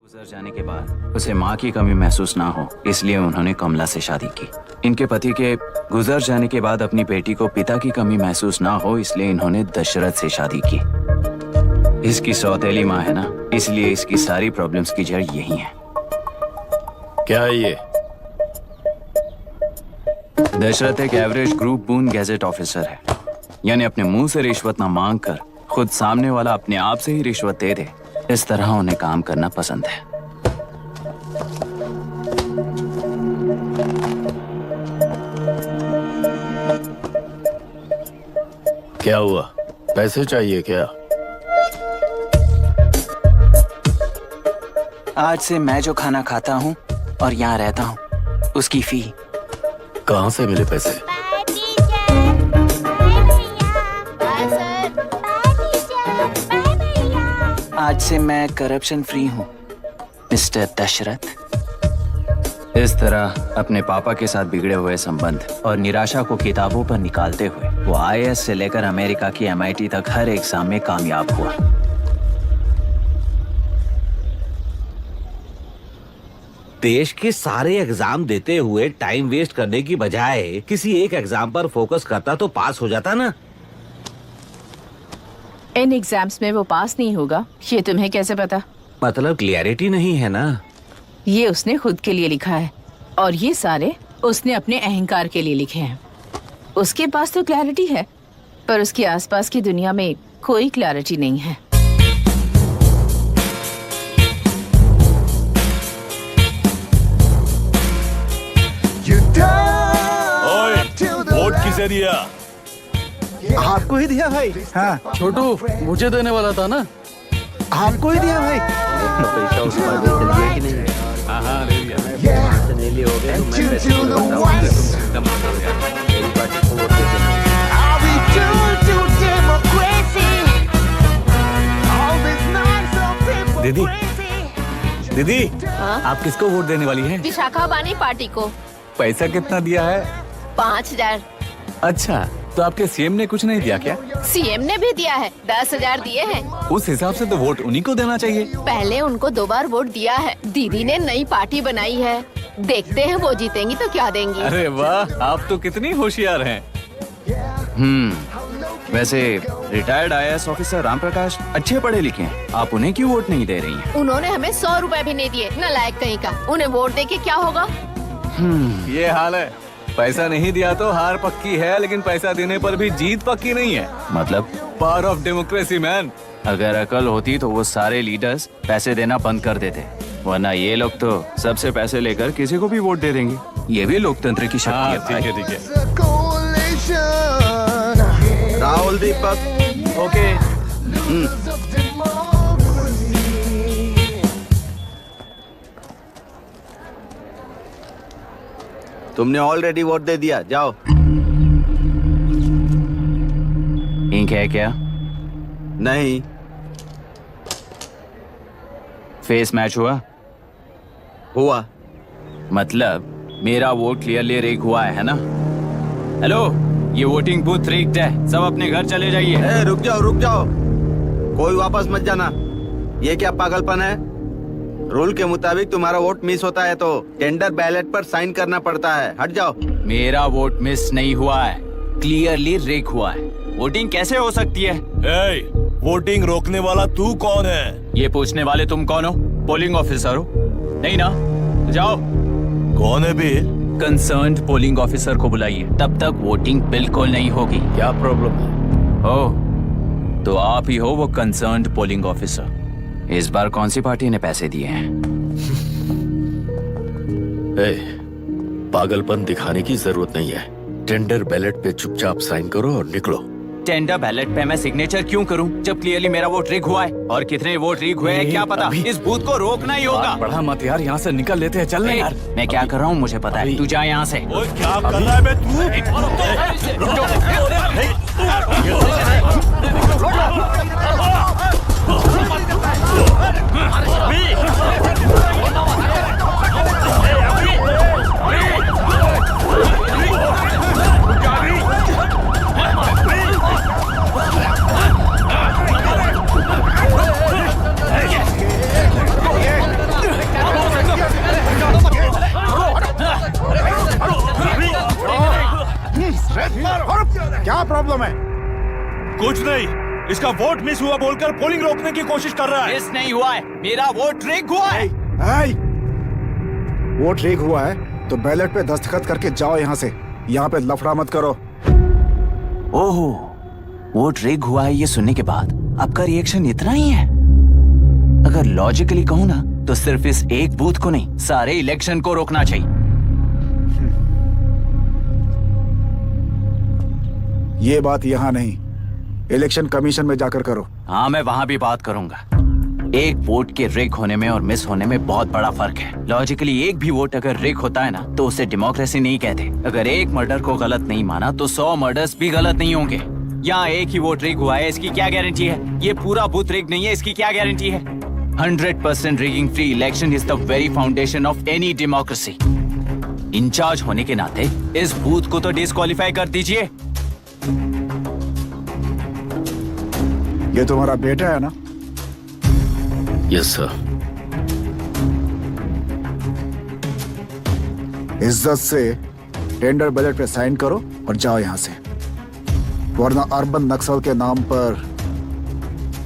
गुजर जाने के बाद उसे माँ की कमी महसूस ना हो, इसलिए उन्होंने कमला से शादी की। इनके पति के गुजर जाने के बाद अपनी बेटी को पिता की कमी महसूस ना हो, इसलिए इन्होंने दशरथ से शादी की। इसकी सौतेली माँ है ना, इसलिए इसकी सारी प्रॉब्लम्स की जड़ यही है। क्या है ये? दशरथ एक एवरेज ग्रुप बून गैजेट ऑफिसर है, यानी अपने मुंह से रिश्वत ना मांग कर खुद सामने वाला अपने आप से ही रिश्वत दे दे, इस तरह उन्हें काम करना पसंद है। क्या हुआ? पैसे चाहिए क्या? आज से मैं जो खाना खाता हूँ और यहाँ रहता हूँ, उसकी फी। कहाँ से मिले पैसे? आज से मैं करप्शन फ्री हूँ, मिस्टर दशरथ। इस तरह अपने पापा के साथ बिगड़े हुए संबंध और निराशा को किताबों पर निकालते हुए वो आईएएस से लेकर अमेरिका की एमआईटी तक हर एग्जाम में कामयाब हुआ। देश के सारे एग्जाम देते हुए टाइम वेस्ट करने की बजाय किसी एक एग्जाम पर फोकस करता तो पास हो जाता ना। इन एग्जाम्स में वो पास नहीं होगा, ये तुम्हें कैसे पता? मतलब क्लियरिटी नहीं है ना। ये उसने खुद के लिए लिखा है और ये सारे उसने अपने अहंकार के लिए लिखे हैं। उसके पास तो क्लैरिटी है, पर उसके आसपास की दुनिया में कोई क्लैरिटी नहीं है। वोट किसे दिया? आपको ही दिया भाई। हाँ छोटू, मुझे देने वाला था ना। आपको ही दिया भाई। पैसा उस पर दे दिया कि नहीं? हाँ ले लिया। ले लिए हो गए तो मैं पैसे मेरी पार्टी को वोट दे देना। दीदी, दीदी, आप किसको वोट देने वाली हैं? विशाखा बानी पार्टी को। पैसा कितना दिया है? 5000। अच्छा, तो आपके सीएम ने कुछ नहीं दिया क्या? सीएम ने भी दिया है, 10,000 दिए हैं। उस हिसाब से तो वोट उन्हीं को देना चाहिए। पहले उनको 2 बार वोट दिया है। दीदी ने नई पार्टी बनाई है, देखते हैं वो जीतेंगी तो क्या देंगी। अरे वाह, आप तो कितनी होशियार हैं। वैसे retired IAS officer Ram Prakash अच्छे पढ़े लिखे हैं, आप उन्हें क्यों वोट नहीं दे रही हैं? उन्होंने हमें 100 रुपए भी नहीं दिए, नालायक कहीं का। उन्हें वोट दे के क्या होगा? ये हाल है। पैसा नहीं दिया तो हार पक्की है, लेकिन पैसा देने पर भी जीत पक्की नहीं है। मतलब पावर ऑफ डेमोक्रेसी मैन। अगर अकल होती तो वो सारे लीडर्स पैसे देना बंद कर देते, वरना ये लोग तो सबसे पैसे लेकर किसी को भी वोट दे देंगे। ये भी लोकतंत्र की शक्ति है। ठीक है, ठीक है। राहुल दीपक, ओके। तुमने ऑलरेडी वोट दे दिया, जाओ। इंक है क्या? नहीं। फेस मैच हुआ? हुआ। मतलब मेरा वोट क्लियरली रिग हुआ है ना? हेलो, ये वोटिंग बूथ रिग्ड है, सब अपने घर चले जाइए। रुक जाओ, रुक जाओ, कोई वापस मत जाना। ये क्या पागलपन है? रूल के मुताबिक तुम्हारा वोट मिस होता है तो टेंडर बैलेट पर साइन करना पड़ता है। हट जाओ। मेरा वोट मिस नहीं हुआ है, क्लियरली रिग हुआ है। वोटिंग कैसे हो सकती है? वोटिंग रोकने वाला तू कौन है? ये पूछने वाले तुम कौन हो? पोलिंग ऑफिसर हो? नहीं ना? जाओ। कौन है बे? कंसर्न्ड पोलिंग ऑफिसर को बुलाइए, तब तक वोटिंग बिल्कुल नहीं होगी। क्या प्रॉब्लम है? ओह, तो आप ही हो वो कंसर्न्ड पोलिंग ऑफिसर। इस बार कौन सी पार्टी ने पैसे दिए हैं? पागलपन दिखाने की जरूरत नहीं है। टेंडर बैलेट पे चुपचाप साइन करो और निकलो। टेंडर बैलेट पे मैं सिग्नेचर क्यों करूं, जब क्लियरली मेरा वोट रिग हुआ है? और कितने वोट रिग हुए हैं क्या पता? इस बूथ को रोकना ही होगा। बढ़ा मत यार, यहाँ से निकल लेते हैं। चल नहीं यार, मैं क्या कर रहा हूँ मुझे पता है। तू जा यहाँ से। क्या कर रहा है बे प्रॉब्लम है? कुछ नहीं, इसका वोट मिस हुआ बोलकर पोलिंग रोकने की कोशिश कर रहा है। मिस नहीं हुआ है, मेरा वोट रिग हुआ है। ऐ! वोट लीक हुआ है तो बैलेट पे दस्तखत करके जाओ यहाँ से। यहाँ पे लफड़ा मत करो। ओहो, वोट रिग हुआ है ये सुनने के बाद आपका रिएक्शन इतना ही है? अगर लॉजिकली कहूँ ना तो सिर्फ इस एक बूथ को नहीं, सारे इलेक्शन को रोकना चाहिए। ये बात यहाँ नहीं, इलेक्शन कमीशन में जाकर करो। हाँ, मैं वहाँ भी बात करूंगा। एक वोट के रिग होने में और मिस होने में बहुत बड़ा फर्क है। लॉजिकली एक भी वोट अगर रिग होता है ना तो उसे डेमोक्रेसी नहीं कहते। अगर एक मर्डर को गलत नहीं माना तो 100 मर्डर्स भी गलत नहीं होंगे। यहाँ एक ही वोट रिग हुआ है, इसकी क्या गारंटी है? ये पूरा बूथ रिग नहीं है, इसकी क्या गारंटी है? 100% rigging free election is the very foundation of any democracy. Incharge होने के नाते इस बूथ को तो डिस्क्वालीफाई कर दीजिए। ये तुम्हारा बेटा है ना? Yes sir. इज्जत से टेंडर बैलेट पे साइन करो और जाओ यहाँ से, वरना अर्बन नक्सल के नाम पर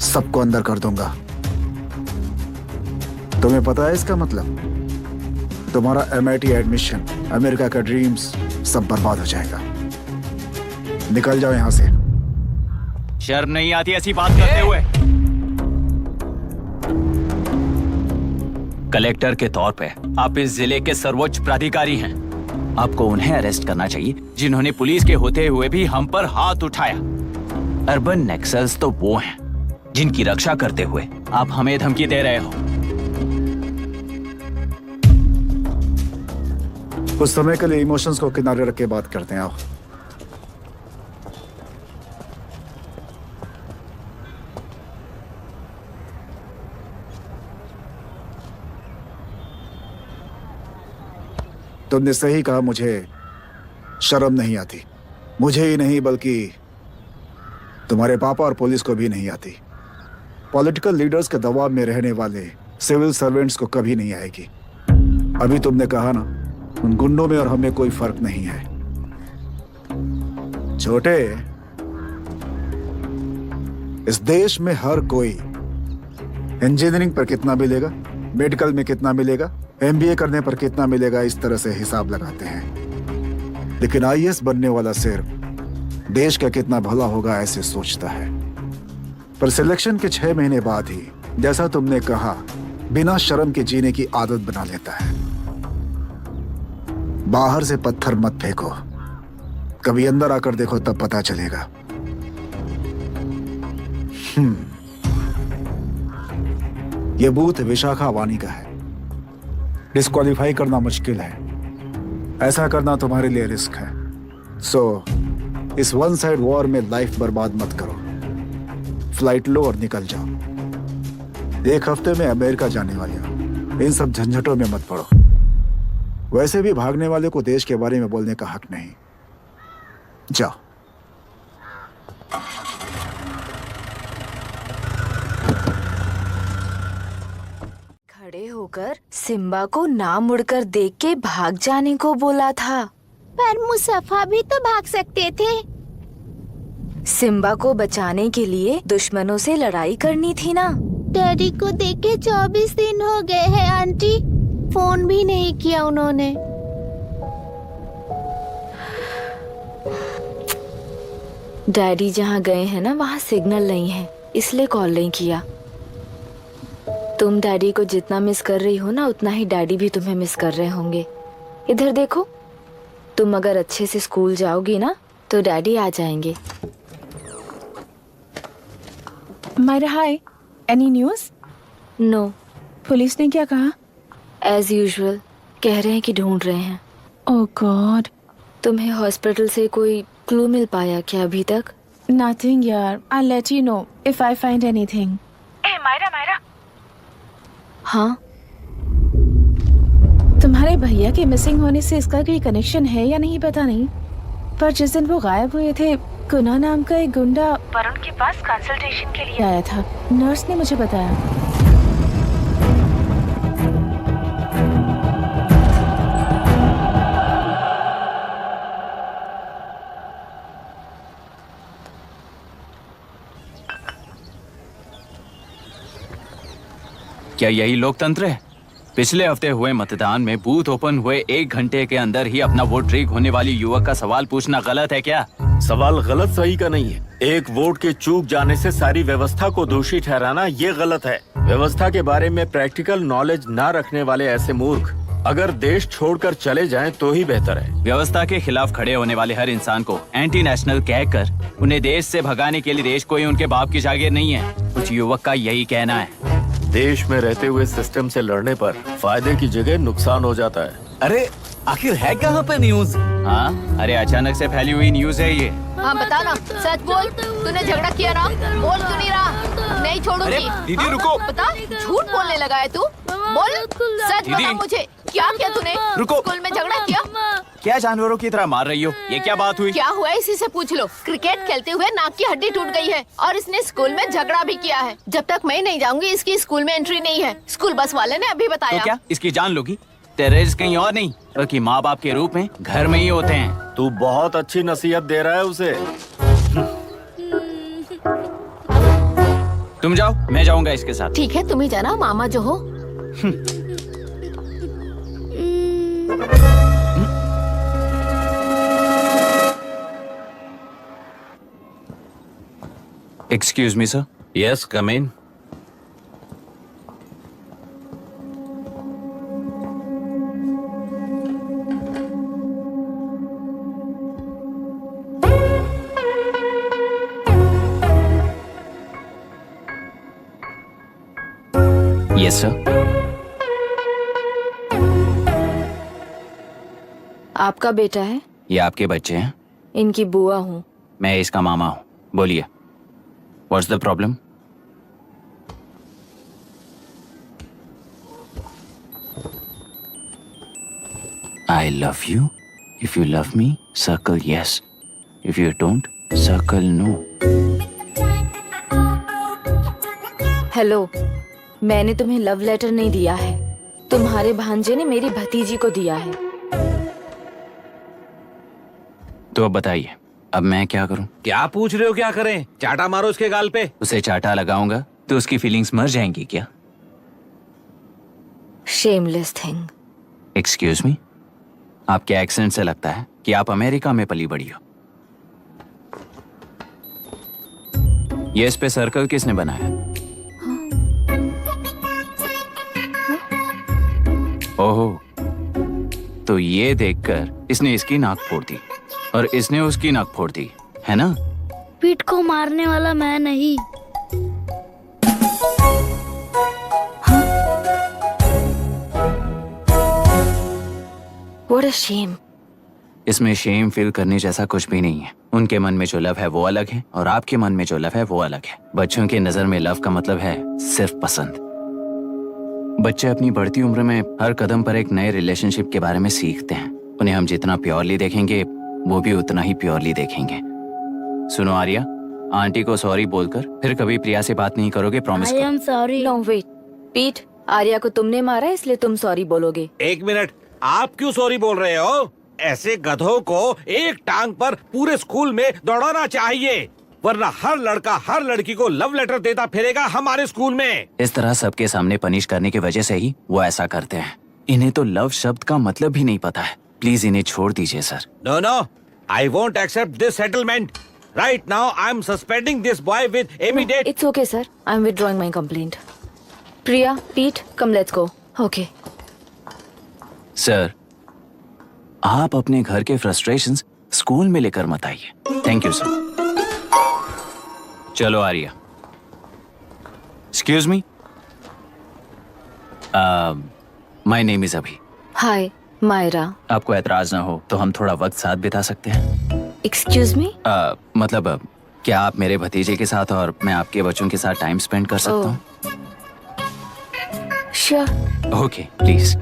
सबको अंदर कर दूंगा। तुम्हें पता है इसका मतलब? तुम्हारा MIT एडमिशन, अमेरिका का ड्रीम्स सब बर्बाद हो जाएगा। निकल जाओ यहाँ से। शर्म नहीं आती ऐसी बात करते हुए? कलेक्टर के तौर पे आप इस जिले के सर्वोच्च प्राधिकारी हैं। आपको उन्हें अरेस्ट करना चाहिए जिन्होंने पुलिस के होते हुए भी हम पर हाथ उठाया। अर्बन नक्सल्स तो वो हैं जिनकी रक्षा करते हुए आप हमें धमकी दे रहे हो। कुछ समय के लिए इमोशंस को किनारे रख के बात करते हैं। आओ। तुमने सही कहा, मुझे शर्म नहीं आती। मुझे ही नहीं बल्कि तुम्हारे पापा और पुलिस को भी नहीं आती। पॉलिटिकल लीडर्स के दबाव में रहने वाले सिविल सर्वेंट्स को कभी नहीं आएगी। अभी तुमने कहा ना, उन गुंडों में और हमें कोई फर्क नहीं है। छोटे, इस देश में हर कोई इंजीनियरिंग पर कितना मिलेगा, मेडिकल में कितना मिलेगा, MBA करने पर कितना मिलेगा, इस तरह से हिसाब लगाते हैं। लेकिन IAS बनने वाला सिर्फ देश का कितना भला होगा ऐसे सोचता है। पर सिलेक्शन के 6 महीने बाद ही, जैसा तुमने कहा, बिना शर्म के जीने की आदत बना लेता है। बाहर से पत्थर मत फेंको, कभी अंदर आकर देखो तब पता चलेगा। यह बूथ विशाखा वानी का है। डिस्क्वालीफाई करना मुश्किल है, ऐसा करना तुम्हारे लिए रिस्क है। सो इस वन साइड वॉर में लाइफ बर्बाद मत करो। फ्लाइट लो और निकल जाओ। 1 हफ्ते में अमेरिका जाने वाले हो, इन सब झंझटों में मत पड़ो। वैसे भी भागने वाले को देश के बारे में बोलने का हक नहीं। जाओ। खड़े होकर सिम्बा को ना मुड़कर देख के भाग जाने को बोला था। पर मुसफ़ा भी तो भाग सकते थे। सिम्बा को बचाने के लिए दुश्मनों से लड़ाई करनी थी ना। डैडी को देखे 24 दिन हो गए हैं आंटी, फोन भी नहीं किया उन्होंने। डैडी जहाँ गए हैं ना वहाँ सिग्नल नहीं है, इसलिए कॉल नहीं किया। तुम डैडी को जितना मिस कर रही हो ना, उतना ही डैडी भी तुम्हें मिस कर रहे होंगे। इधर देखो, तुम अगर अच्छे से स्कूल जाओगी ना तो डैडी आ जाएंगे। Myra, hi. Any news? No. Police ने क्या कहा? एज यूजुअल कह रहे हैं कि ढूंढ रहे हैं। ओह गॉड। तुम्हें हॉस्पिटल से कोई क्लू मिल पाया क्या अभी तक? नथिंग यार, I let you know if I find anything. ए मायरा, मायरा। हाँ, तुम्हारे भैया के मिसिंग होने से इसका कोई कनेक्शन है या नहीं पता नहीं, पर जिस दिन वो गायब हुए थे, कुना नाम का एक गुंडा वरुण के पास कंसल्टेशन के लिए आया था। नर्स ने मुझे बताया। क्या यही लोकतंत्र है? पिछले हफ्ते हुए मतदान में बूथ ओपन हुए 1 घंटे के अंदर ही अपना वोट रीक होने वाली युवक का सवाल पूछना गलत है क्या? सवाल गलत सही का नहीं है। एक वोट के चूक जाने से सारी व्यवस्था को दोषी ठहराना ये गलत है। व्यवस्था के बारे में प्रैक्टिकल नॉलेज ना रखने वाले ऐसे मूर्ख अगर देश छोड़कर चले जाएं तो ही बेहतर है। व्यवस्था के खिलाफ खड़े होने वाले हर इंसान को एंटी नेशनल कहकर उन्हें देश से भगाने के लिए देश कोई उनके बाप की जागीर नहीं है। कुछ युवक का यही कहना है। देश में रहते हुए सिस्टम से लड़ने पर फायदे की जगह नुकसान हो जाता है। अरे आखिर है कहाँ पे न्यूज? हाँ, अरे अचानक से फैली हुई न्यूज है ये। हाँ बता ना, सच बोल, तूने झगड़ा किया ना? बोल क्यों नहीं रहा? नहीं छोड़ूंगी। दीदी रुको। बता, झूठ बोलने लगा है तू? बोल, सच दीदी। बता मुझे, क्या किया तूने? रुको। स्कूल में झगड़ा किया? क्या जानवरों की तरह मार रही हो? ये क्या बात हुई? क्या हुआ इसी से पूछ लो। क्रिकेट खेलते हुए नाक की हड्डी टूट गई है और इसने स्कूल में झगड़ा भी किया है। जब तक मैं नहीं जाऊंगी इसकी स्कूल में एंट्री नहीं है। स्कूल बस वाले ने अभी तो बताया। क्या इसकी जान लोगी? टेररिस्ट कहीं और नहीं बल्कि माँ बाप के रूप में घर में ही होते हैं। तू बहुत अच्छी नसीहत दे रहा है उसे। तुम जाओ, मैं जाऊंगा इसके साथ। ठीक है, तुम ही जाना, मामा जो हो। Excuse me sir. Yes, come in. Yes sir. आपका बेटा है? ये आपके बच्चे हैं? इनकी बुआ हूँ। मैं इसका मामा हूँ। बोलिए, what's the problem? I love you. If you love me, circle yes. If you don't, circle no. Hello, मैंने तुम्हें लव लेटर नहीं दिया है। तुम्हारे भांजे ने मेरी भतीजी को दिया है। तो अब बताइए, अब मैं क्या करूं? क्या पूछ रहे हो? क्या करें? चाटा मारो उसके गाल पे। उसे चाटा लगाऊंगा तो उसकी फीलिंग्स मर जाएंगी क्या? Shameless thing. एक्सक्यूज मी, आपके एक्सेंट से लगता है कि आप अमेरिका में पली बड़ी हो। ये इस पे सर्कल किसने बनाया? ओहो, तो ये देखकर इसने इसकी नाक फोड़ दी और इसने उसकी नाक फोड़ दी, है ना? पीठ को मारने वाला मैं नहीं। What a shame. इसमें शेम फील करने जैसा कुछ भी नहीं है। उनके मन में जो लव है वो अलग है और आपके मन में जो लव है वो अलग है। बच्चों की नजर में लव का मतलब है सिर्फ पसंद। बच्चे अपनी बढ़ती उम्र में हर कदम पर एक नए रिलेशनशिप के बारे में सीखते हैं। उन्हें हम जितना प्योरली देखेंगे वो भी उतना ही प्योरली देखेंगे। सुनो आर्या, आंटी को सॉरी बोलकर फिर कभी प्रिया से बात नहीं करोगे, promise I am sorry. No, wait. पीट, आर्या को तुमने मारा इसलिए तुम सॉरी बोलोगे। एक मिनट, आप क्यों सॉरी बोल रहे हो? ऐसे गधों को एक टांग पर पूरे स्कूल में दौड़ाना चाहिए, वरना हर लड़का हर लड़की को लव लेटर देता फिरेगा हमारे स्कूल में। इस तरह सबके सामने पनिश करने की वजह से ही वो ऐसा करते हैं। इन्हें तो लव शब्द का मतलब भी नहीं पता है। प्लीज इन्हें छोड़ दीजिए sir. No no, I won't accept this settlement. Right now I am suspending this boy with immediate. It's okay, sir. I'm withdrawing my complaint. Priya, Pete, come let's go. Okay. Sir, आप अपने घर के frustrations school में लेकर मत आइए। Thank you sir. चलो Arya. Excuse me, my name is Abhi. Hi, Myra. आपको एतराज ना हो तो हम थोड़ा वक्त साथ बिता सकते हैं? Excuse me? मतलब क्या आप मेरे भतीजे के साथ और मैं आपके बच्चों के साथ टाइम स्पेंड कर सकता हूँ? Sure. Okay, please.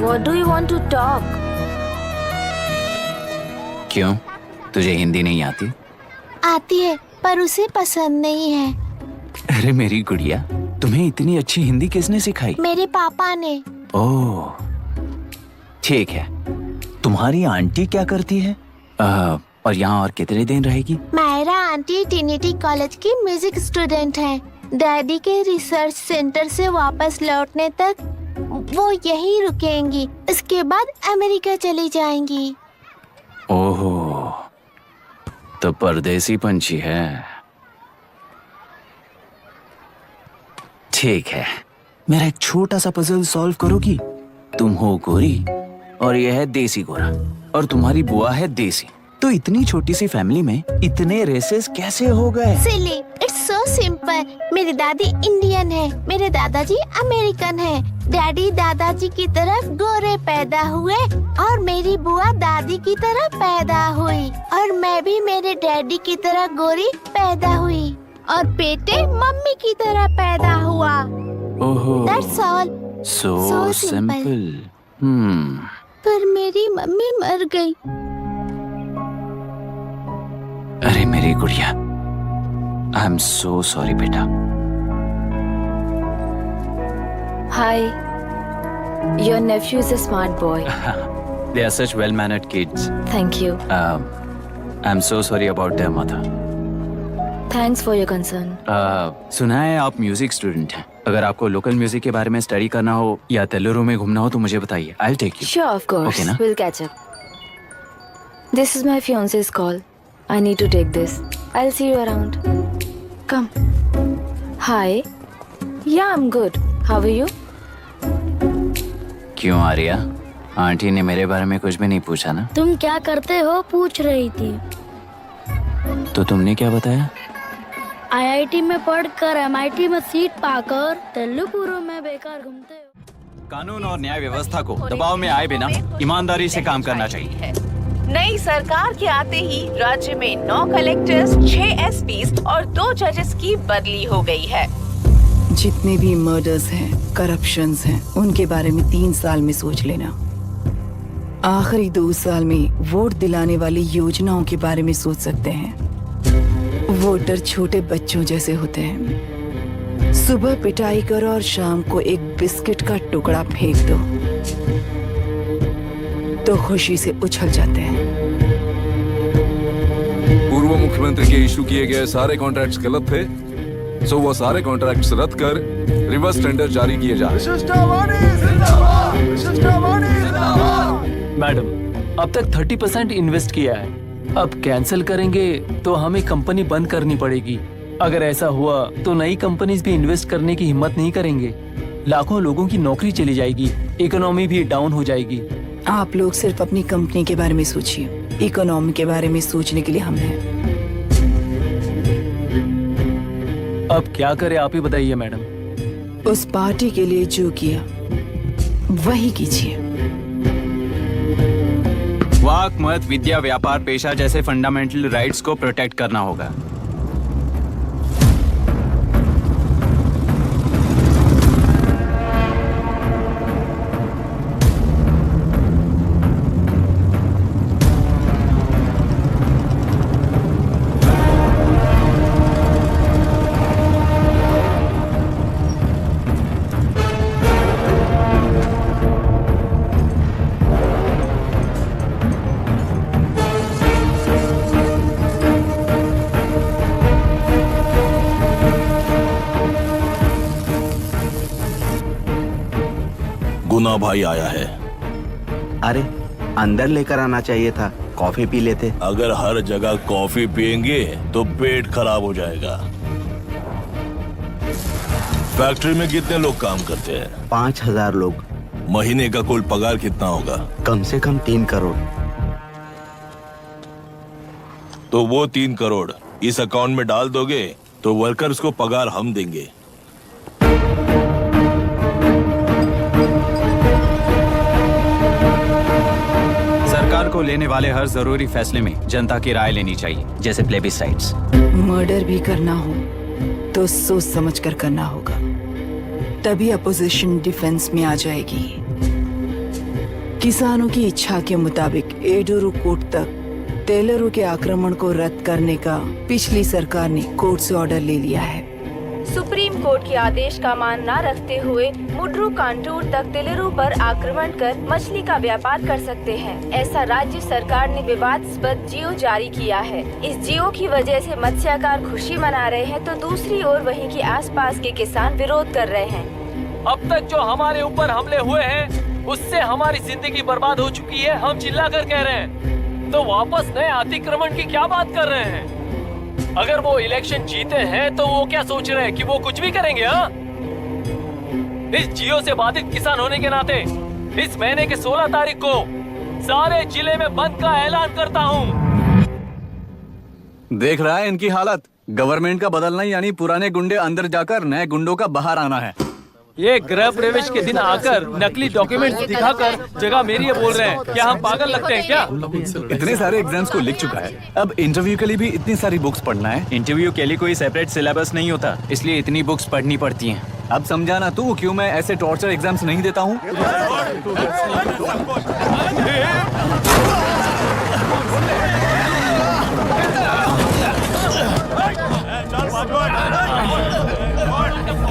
What do you want to talk? क्यों? तुझे हिंदी नहीं आती? आती है पर उसे पसंद नहीं है। अरे मेरी गुड़िया, तुम्हें इतनी अच्छी हिंदी किसने सिखाई? मेरे पापा ने। ओह, ठीक है। तुम्हारी आंटी क्या करती है? और यहाँ और कितने दिन रहेगी? मायरा आंटी ट्रिनिटी कॉलेज की म्यूजिक स्टूडेंट है। डैडी के रिसर्च सेंटर से वापस लौटने तक वो यहीं रुकेंगी। इसके बाद अमेरिका चली जाएंगी। ओहो, तो परदेसी पंछी है। ठीक है, मेरा एक छोटा सा पजल सॉल्व करोगी? तुम हो गोरी और यह है देसी गोरा और तुम्हारी बुआ है देसी। तो इतनी छोटी सी फैमिली में इतने रेसेस कैसे हो गए? सिली, इट्स सो सिंपल। मेरी दादी इंडियन है, मेरे दादाजी अमेरिकन है। डैडी दादाजी की तरह गोरे पैदा हुए और मेरी बुआ दादी की तरह पैदा हुई और मैं भी मेरे डैडी की तरह गोरी पैदा हुई और बेटे मम्मी की तरह पैदा हुआ। ओहो, That's all. so So simple. पर मेरी मम्मी मर गई। अरे मेरी गुड़िया, आई एम सो सॉरी बेटा। Hi. Your nephew is a smart boy. They are such well-mannered kids. Thank you. I'm so sorry about their mother. Thanks for your concern. सुना है आप म्यूजिक स्टूडेंट हैं। अगर आपको लोकल म्यूजिक के बारे में स्टडी करना हो या तेलुरु में घूमना हो तो मुझे बताइए। I'll take you. Sure, of course. Okay, na? We'll catch up. This is my fiance's call. I need to take this. I'll see you around. Come. Hi. Yeah, I'm good. How are you? क्यों Arya? Aunty ने मेरे बारे में कुछ भी नहीं पूछा ना? तुम क्या करते हो पूछ रही थी। तो तुमने क्या बताया? आईआईटी में पढ़कर एमआईटी में सीट पाकर तेलुगुरु में बेकार घूमते हो। कानून और न्याय व्यवस्था को दबाव में आए बिना ईमानदारी से काम करना चाहिए। नई सरकार के आते ही राज्य में 9 कलेक्टर्स, 6 एसपीज और 2 जजेस की बदली हो गई है। जितने भी मर्डर्स हैं, करप्शंस हैं, उनके बारे में 3 साल में सोच लेना। आखिरी 2 साल में वोट दिलाने वाली योजनाओं के बारे में सोच सकते हैं। वोटर छोटे बच्चों जैसे होते हैं। सुबह पिटाई करो और शाम को एक बिस्किट का टुकड़ा फेंक दो तो खुशी से उछल जाते हैं। पूर्व मुख्यमंत्री के इशू किए गए सारे कॉन्ट्रैक्ट्स गलत थे, सो वो सारे कॉन्ट्रैक्ट्स रद्द कर रिवर्स टेंडर जारी किए जा रहे हैं। मैडम, अब तक 30% इन्वेस्ट किया है। अब कैंसिल करेंगे तो हमें कंपनी बंद करनी पड़ेगी। अगर ऐसा हुआ तो नई कंपनीज भी इन्वेस्ट करने की हिम्मत नहीं करेंगे। लाखों लोगों की नौकरी चली जाएगी, इकोनॉमी भी डाउन हो जाएगी। आप लोग सिर्फ अपनी कंपनी के बारे में सोचिए, इकोनॉमी के बारे में सोचने के लिए हम हैं। अब क्या करें आप ही बताइए मैडम। उस पार्टी के लिए जो किया वही कीजिए। वाक, मत, विद्या, व्यापार, पेशा जैसे फंडामेंटल राइट्स को प्रोटेक्ट करना होगा। गुना भाई आया है। अरे अंदर लेकर आना चाहिए था, कॉफी पी लेते। अगर हर जगह कॉफी पियेंगे तो पेट खराब हो जाएगा। फैक्ट्री में कितने लोग काम करते हैं? 5000 लोग। महीने का कुल पगार कितना होगा? कम से कम 3 करोड़। तो वो 3 करोड़ इस अकाउंट में डाल दोगे तो वर्कर्स को पगार हम देंगे। सरकार को लेने वाले हर जरूरी फैसले में जनता की राय लेनी चाहिए, जैसे प्लेबिसाइट्स। मर्डर भी करना हो तो सोच समझ कर करना होगा, तभी अपोजिशन डिफेंस में आ जाएगी। किसानों की इच्छा के मुताबिक एडोरू कोर्ट तक टेलरों के आक्रमण को रद्द करने का पिछली सरकार ने कोर्ट से ऑर्डर ले लिया है। सुप्रीम कोर्ट के आदेश का मान न रखते हुए मुड्रू कांटूर तक टेलरों पर आक्रमण कर मछली का व्यापार कर सकते हैं। ऐसा राज्य सरकार ने विवादास्पद जियो जारी किया है। इस जियो की वजह से मत्स्यकार खुशी मना रहे हैं तो दूसरी ओर वहीं के आसपास के किसान विरोध कर रहे हैं। अब तक जो हमारे ऊपर हमले हुए हैं उससे हमारी जिंदगी बर्बाद हो चुकी है। हम चिल्ला कर कह रहे हैं तो वापस नए अतिक्रमण की क्या बात कर रहे हैं? अगर वो इलेक्शन जीते हैं तो वो क्या सोच रहे हैं कि वो कुछ भी करेंगे? हाँ, इस जियो से बाधित किसान होने के नाते इस महीने के 16 तारीख को सारे जिले में बंद का ऐलान करता हूँ। देख रहा है इनकी हालत। गवर्नमेंट का बदलना यानी पुराने गुंडे अंदर जाकर नए गुंडों का बाहर आना है। ये गृह प्रवेश के दिन आकर नकली डॉक्यूमेंट दिखाकर जगह मेरी है बोल रहे हैं। क्या हम पागल लगते हैं क्या? इतने सारे एग्जाम्स को लिख चुका है, अब इंटरव्यू के लिए भी इतनी सारी बुक्स पढ़ना है। इंटरव्यू के लिए कोई सेपरेट सिलेबस नहीं होता, इसलिए इतनी बुक्स पढ़नी पड़ती हैं। अब समझाना तू क्यों मैं ऐसे टॉर्चर एग्जाम्स नहीं देता हूँ।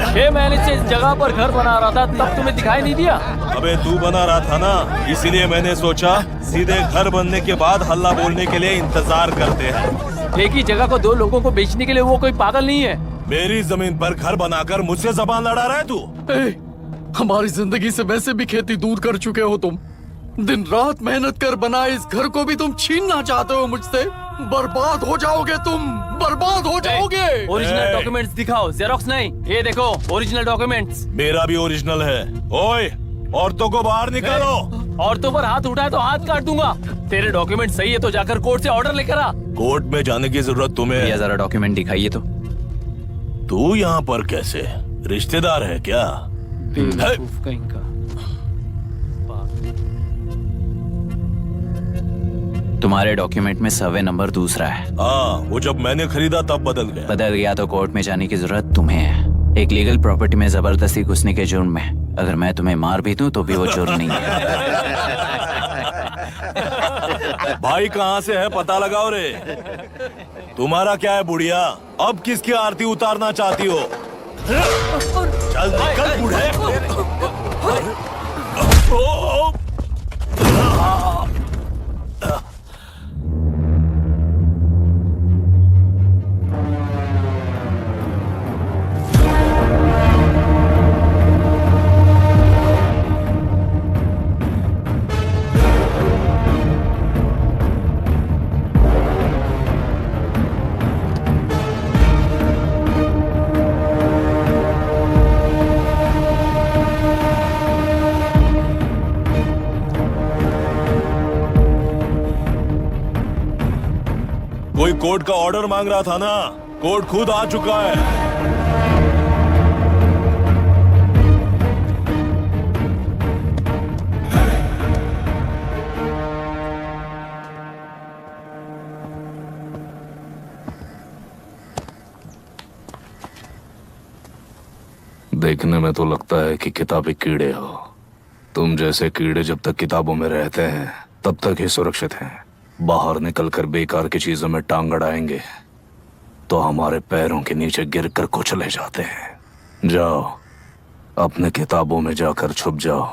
छह महीने से इस जगह पर घर बना रहा था, तब तुम्हें दिखाई नहीं दिया? अबे तू बना रहा था ना, इसीलिए मैंने सोचा सीधे घर बनने के बाद हल्ला बोलने के लिए इंतजार करते हैं। एक ही जगह को दो लोगों को बेचने के लिए वो कोई पागल नहीं है। मेरी जमीन पर घर बनाकर मुझसे जबान लड़ा रहा है तू। हमारी जिंदगी से वैसे भी खेती दूर कर चुके हो तुम। दिन रात मेहनत कर बनाए इस घर को भी तुम छीनना चाहते हो मुझसे। बर्बाद हो जाओगे तुम, बर्बाद हो जाओगे। ओरिजिनल डॉक्यूमेंट्स दिखाओ, जेरोक्स नहीं। ये देखो ओरिजिनल डॉक्यूमेंट्स। मेरा भी ओरिजिनल है। ओए, औरतों को बाहर निकालो। औरतों पर हाथ उठाए तो हाथ काट दूंगा। तेरे डॉक्यूमेंट सही है तो जाकर कोर्ट से ऑर्डर लेकर आ। कोर्ट में जाने की जरूरत तुम्हें? ये जरा डॉक्यूमेंट दिखाइए तो। तू यहाँ पर कैसे? रिश्तेदार है क्या? बेवकूफ कहीं का। तुम्हारे डॉक्यूमेंट में सर्वे नंबर दूसरा है। हाँ, वो जब मैंने खरीदा तब बदल गया। बदल गया तो कोर्ट में जाने की जरूरत तुम्हें है। एक लीगल प्रॉपर्टी में जबरदस्ती घुसने के जुर्म में अगर मैं तुम्हें मार भी दूं तो भी वो जुर्म नहीं है। भाई कहाँ से है पता लगाओ रे। तुम्हारा क्या है बुढ़िया? अब किसकी आरती उतारना चाहती हो? चल निकल बूढ़े। कोई कोर्ट का ऑर्डर मांग रहा था ना, कोर्ट खुद आ चुका है। देखने में तो लगता है कि किताबी कीड़े हो। तुम जैसे कीड़े जब तक किताबों में रहते हैं तब तक ही सुरक्षित हैं। बाहर निकलकर बेकार की चीजों में टांग अड़ाएंगे तो हमारे पैरों के नीचे गिरकर कुचले जाते हैं। जाओ, अपने किताबों में जाकर छुप जाओ।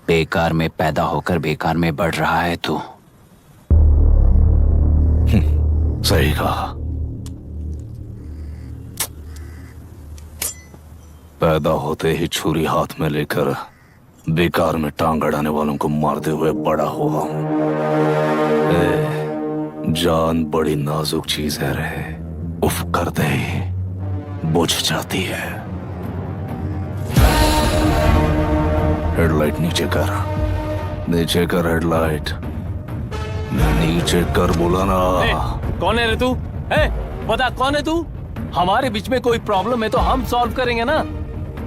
बेकार में पैदा होकर बेकार में बढ़ रहा है तू। सही कहा। पैदा होते ही छुरी हाथ में लेकर बेकार में टांग अड़ाने वालों को मारते हुए बड़ा हुआ हूं। जान बड़ी नाजुक चीज है रे, उफ करते ही बुझ जाती है। हेडलाइट नीचे कर, नीचे कर हेडलाइट, नीचे कर बोला ना। कौन है रे तू? बता कौन है तू? हमारे बीच में कोई प्रॉब्लम है तो हम सॉल्व करेंगे ना।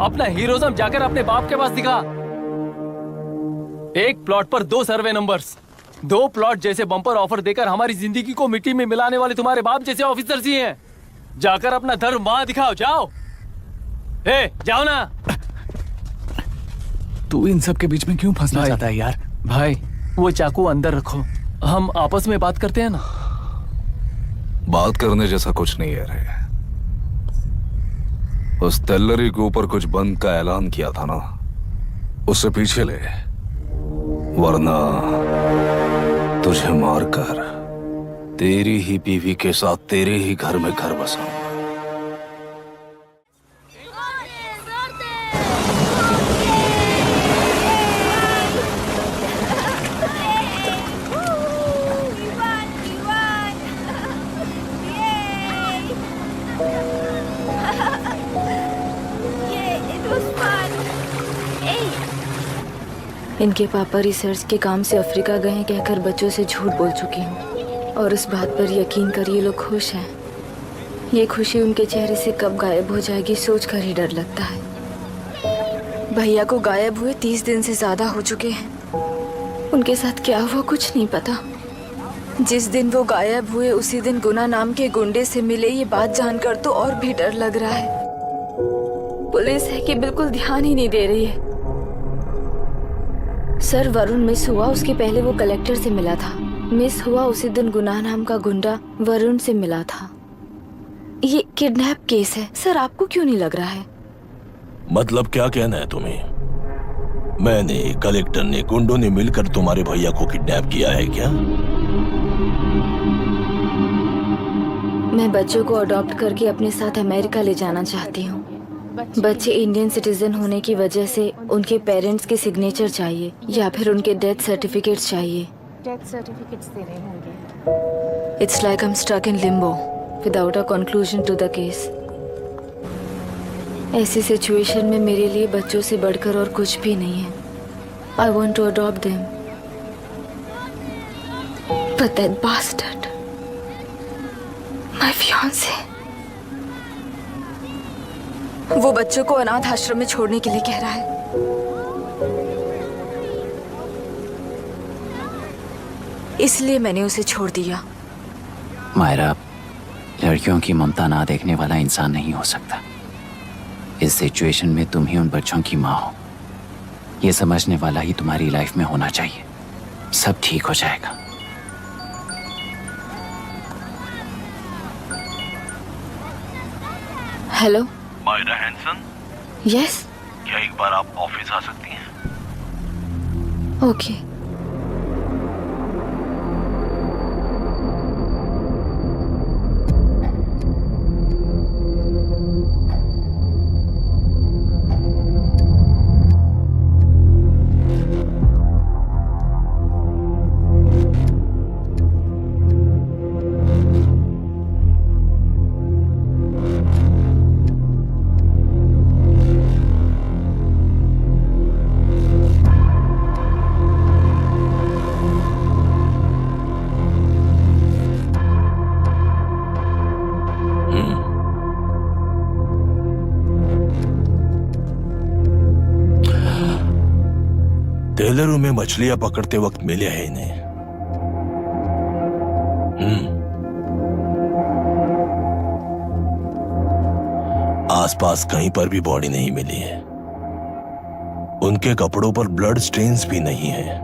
अपना हीरोइज्म जाकर अपने बाप के पास दिखा। एक प्लॉट पर 2 सर्वे नंबर्स, 2 प्लॉट जैसे बम्पर ऑफर देकर हमारी जिंदगी को मिट्टी में मिलाने वाले तुम्हारे बाप जैसे ऑफिसर ही हैं। जाकर अपना धर्म वहां दिखाओ, जाओ। जाओ ना। तू इन सब के बीच में क्यों फंसना चाहता है यार? भाई वो चाकू अंदर रखो, हम आपस में बात करते हैं ना। बात करने जैसा कुछ नहीं है रे। उस तेलरी के ऊपर कुछ बंद का ऐलान किया था ना, उससे पीछे ले, वरना तुझे मारकर तेरी ही बीवी के साथ तेरे ही घर में घर बसाऊंगा। इनके पापा रिसर्च के काम से अफ्रीका गए हैं कहकर बच्चों से झूठ बोल चुकी हूँ, और उस बात पर यकीन कर ये लोग खुश हैं। ये खुशी उनके चेहरे से कब गायब हो जाएगी सोच कर ही डर लगता है। भैया को गायब हुए 30 दिन से ज्यादा हो चुके हैं। उनके साथ क्या हुआ कुछ नहीं पता। जिस दिन वो गायब हुए उसी दिन गुना नाम के गुंडे से मिले, ये बात जानकर तो और भी डर लग रहा है। पुलिस है कि बिल्कुल ध्यान ही नहीं दे रही है। सर, वरुण मिस हुआ उसके पहले वो कलेक्टर से मिला था। मिस हुआ उसी दिन गुनाह नाम का गुंडा वरुण से मिला था। ये किडनैप केस है सर, आपको क्यों नहीं लग रहा है? मतलब क्या कहना है तुम्हें? मैंने, कलेक्टर ने, गुंडों ने मिलकर तुम्हारे भैया को किडनैप किया है क्या? मैं बच्चों को अडॉप्ट करके अपने साथ अमेरिका ले जाना चाहती हूँ। बच्चे इंडियन सिटीजन होने की वजह से उनके पेरेंट्स के सिग्नेचर चाहिए या फिर उनके डेथ सर्टिफिकेट्स चाहिए। डेथ सर्टिफिकेट्स देने होंगे। It's like I am stuck in limbo without a conclusion to the case. ऐसी सिचुएशन में मेरे लिए बच्चों से बढ़कर और कुछ भी नहीं है। I want to adopt them, but that bastard, my fiancee, वो बच्चों को अनाथ आश्रम में छोड़ने के लिए कह रहा है। इसलिए मैंने उसे छोड़ दिया। मायरा, लड़कियों की ममता ना देखने वाला इंसान नहीं हो सकता। इस सिचुएशन में तुम ही उन बच्चों की माँ हो। ये समझने वाला ही तुम्हारी लाइफ में होना चाहिए। सब ठीक हो जाएगा। हेलो मायरा हैंसन, यस, क्या एक बार आप ऑफिस आ सकती हैं? ओके। टेलरों में मछलियां पकड़ते वक्त मिले हैं इन्हें। आसपास कहीं पर भी बॉडी नहीं मिली है। उनके कपड़ों पर ब्लड स्टेन्स भी नहीं है।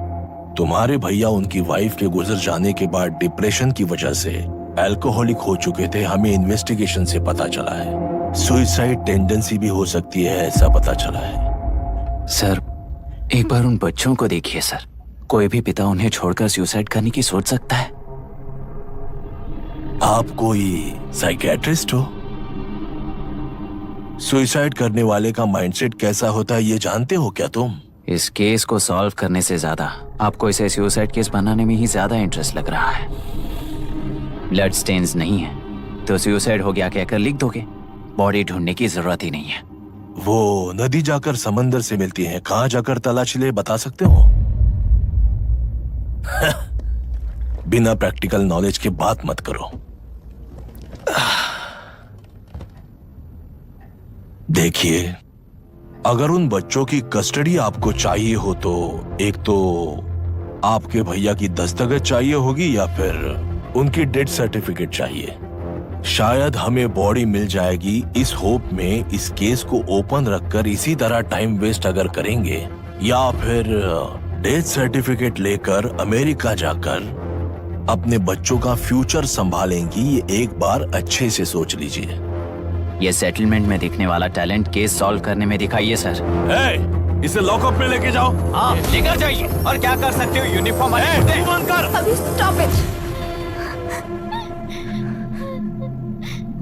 तुम्हारे भैया उनकी वाइफ के गुजर जाने के बाद डिप्रेशन की वजह से अल्कोहलिक हो चुके थे। हमें इन्वेस्टिगेशन से पता चला है सुसाइड टेंडेंसी भी हो सकती है, ऐसा पता चला है। सर, एक बार उन बच्चों को देखिए सर। कोई भी पिता उन्हें छोड़कर सुसाइड करने की सोच सकता है? आप कोई साइकियाट्रिस्ट हो? सुसाइड करने वाले का माइंडसेट कैसा होता है ये जानते हो क्या तुम? इस केस को सॉल्व करने से ज्यादा आपको इसे सुसाइड केस बनाने में ही ज्यादा इंटरेस्ट लग रहा है। ब्लड स्टेन्स नहीं है तो सुसाइड हो गया कहकर लिख दोगे। बॉडी ढूंढने की जरूरत ही नहीं है। वो नदी जाकर समंदर से मिलती है, कहां जाकर तलाश ले बता सकते हो? बिना प्रैक्टिकल नॉलेज के बात मत करो। देखिए, अगर उन बच्चों की कस्टडी आपको चाहिए हो तो एक तो आपके भैया की दस्तखत चाहिए होगी या फिर उनकी डेथ सर्टिफिकेट चाहिए। शायद हमें बॉडी मिल जाएगी इस होप में इस केस को ओपन रखकर इसी तरह टाइम वेस्ट अगर करेंगे, या फिर डेथ सर्टिफिकेट लेकर अमेरिका जाकर अपने बच्चों का फ्यूचर संभालेंगी, ये एक बार अच्छे से सोच लीजिए। ये सेटलमेंट में दिखने वाला टैलेंट केस सॉल्व करने में दिखाइए सर। इसे लॉकअप में लेके जाओ। हाँ, लेकर जाइए। और क्या कर सकते हो, यूनिफॉर्म बंद कर। अभी स्टॉप इट।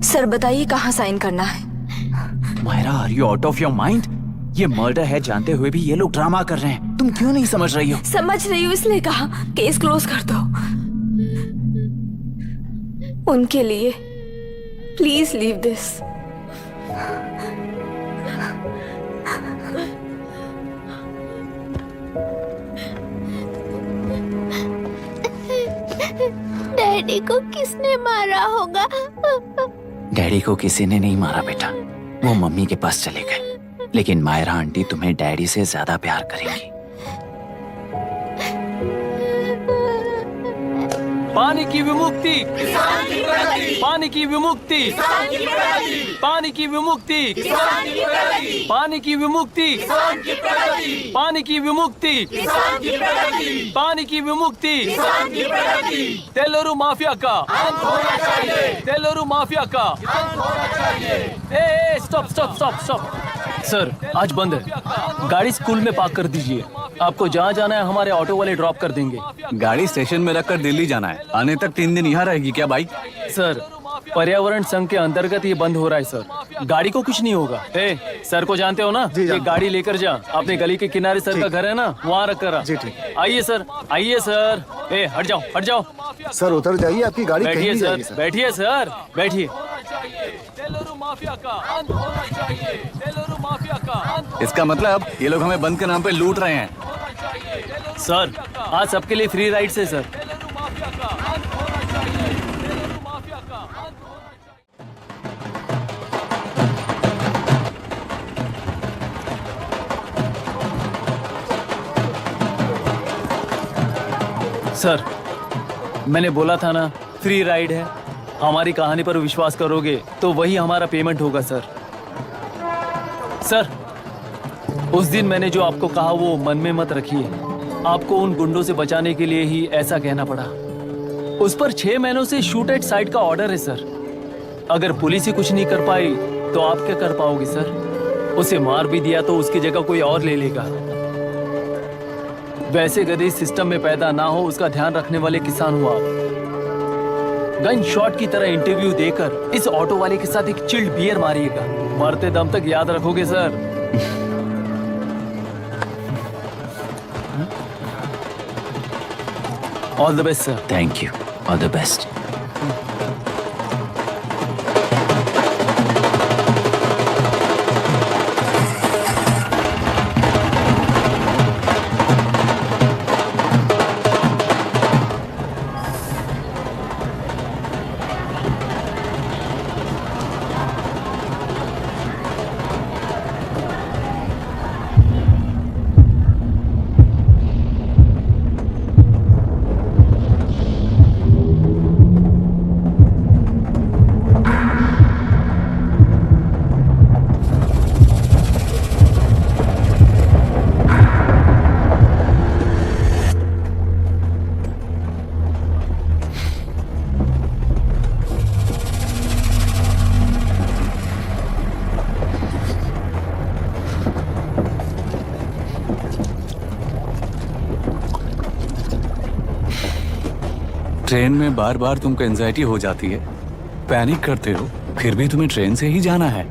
सर बताइए कहाँ साइन करना है? Myra, are you out of your mind? ये मर्डर है जानते हुए भी ये लोग ड्रामा कर रहे हैं। तुम क्यों नहीं समझ रही हो? समझ रही हूँ, इसलिए कहा केस क्लोज कर दो। उनके लिए प्लीज लीव दिस। डैडी को किसने मारा होगा? डैडी को किसी ने नहीं मारा बेटा, वो मम्मी के पास चले गए। लेकिन मायरा आंटी तुम्हें डैडी से ज्यादा प्यार करेंगी। पानी की विमुक्ति, पानी की विमुक्ति, पानी की विमुक्ति, पानी की विमुक्ति, पानी की विमुक्ति, पानी की विमुक्ति, तेलुरु माफिया का, तेलुरु माफिया का। Stop stop stop stop. Sir आज बंद है, गाड़ी स्कूल में पार्क कर दीजिए। आपको जहाँ जाना है हमारे ऑटो वाले ड्रॉप कर देंगे। गाड़ी स्टेशन में रखकर दिल्ली जाना है, आने तक 3 दिन यहाँ रहेगी क्या बाइक? सर पर्यावरण संघ के अंतर्गत ये बंद हो रहा है सर, गाड़ी को कुछ नहीं होगा। सर को जानते हो ना, ये गाड़ी लेकर जा, अपने गली के किनारे सर का घर है ना, वहाँ रख कर आइए सर, आइए सर। हट जाओ हट जाओ सर, उतर जाइए, आपकी गाड़ी कहीं बैठिए नहीं सर, जाएगी सर। बैठिए सर, बैठिए। इसका मतलब ये लोग हमें बंद के नाम पे लूट रहे हैं। सर आज सबके लिए फ्री राइड है सर। सर मैंने बोला था ना, फ्री राइड है। हमारी कहानी पर विश्वास करोगे तो वही हमारा पेमेंट होगा सर। सर उस दिन मैंने जो आपको कहा वो मन में मत रखिए। आपको उन गुंडों से बचाने के लिए ही ऐसा कहना पड़ा। उस पर 6 महीनों से शूट एट साइट का ऑर्डर है सर। अगर पुलिस ही कुछ नहीं कर पाई तो आप क्या कर पाओगे सर? उसे मार भी दिया तो उसकी जगह कोई और ले लेगा। वैसे गधे सिस्टम में पैदा ना हो उसका ध्यान रखने वाले किसान हो आप। गन शॉट की तरह इंटरव्यू देकर इस ऑटो वाले के साथ एक चिल्ड बियर मारिएगा। मरते दम तक याद रखोगे sir. All the best sir. Thank you, all the best. Train में बार बार तुमको एंजाइटी हो जाती है, पैनिक करते हो, फिर भी तुम्हें ट्रेन से ही जाना है।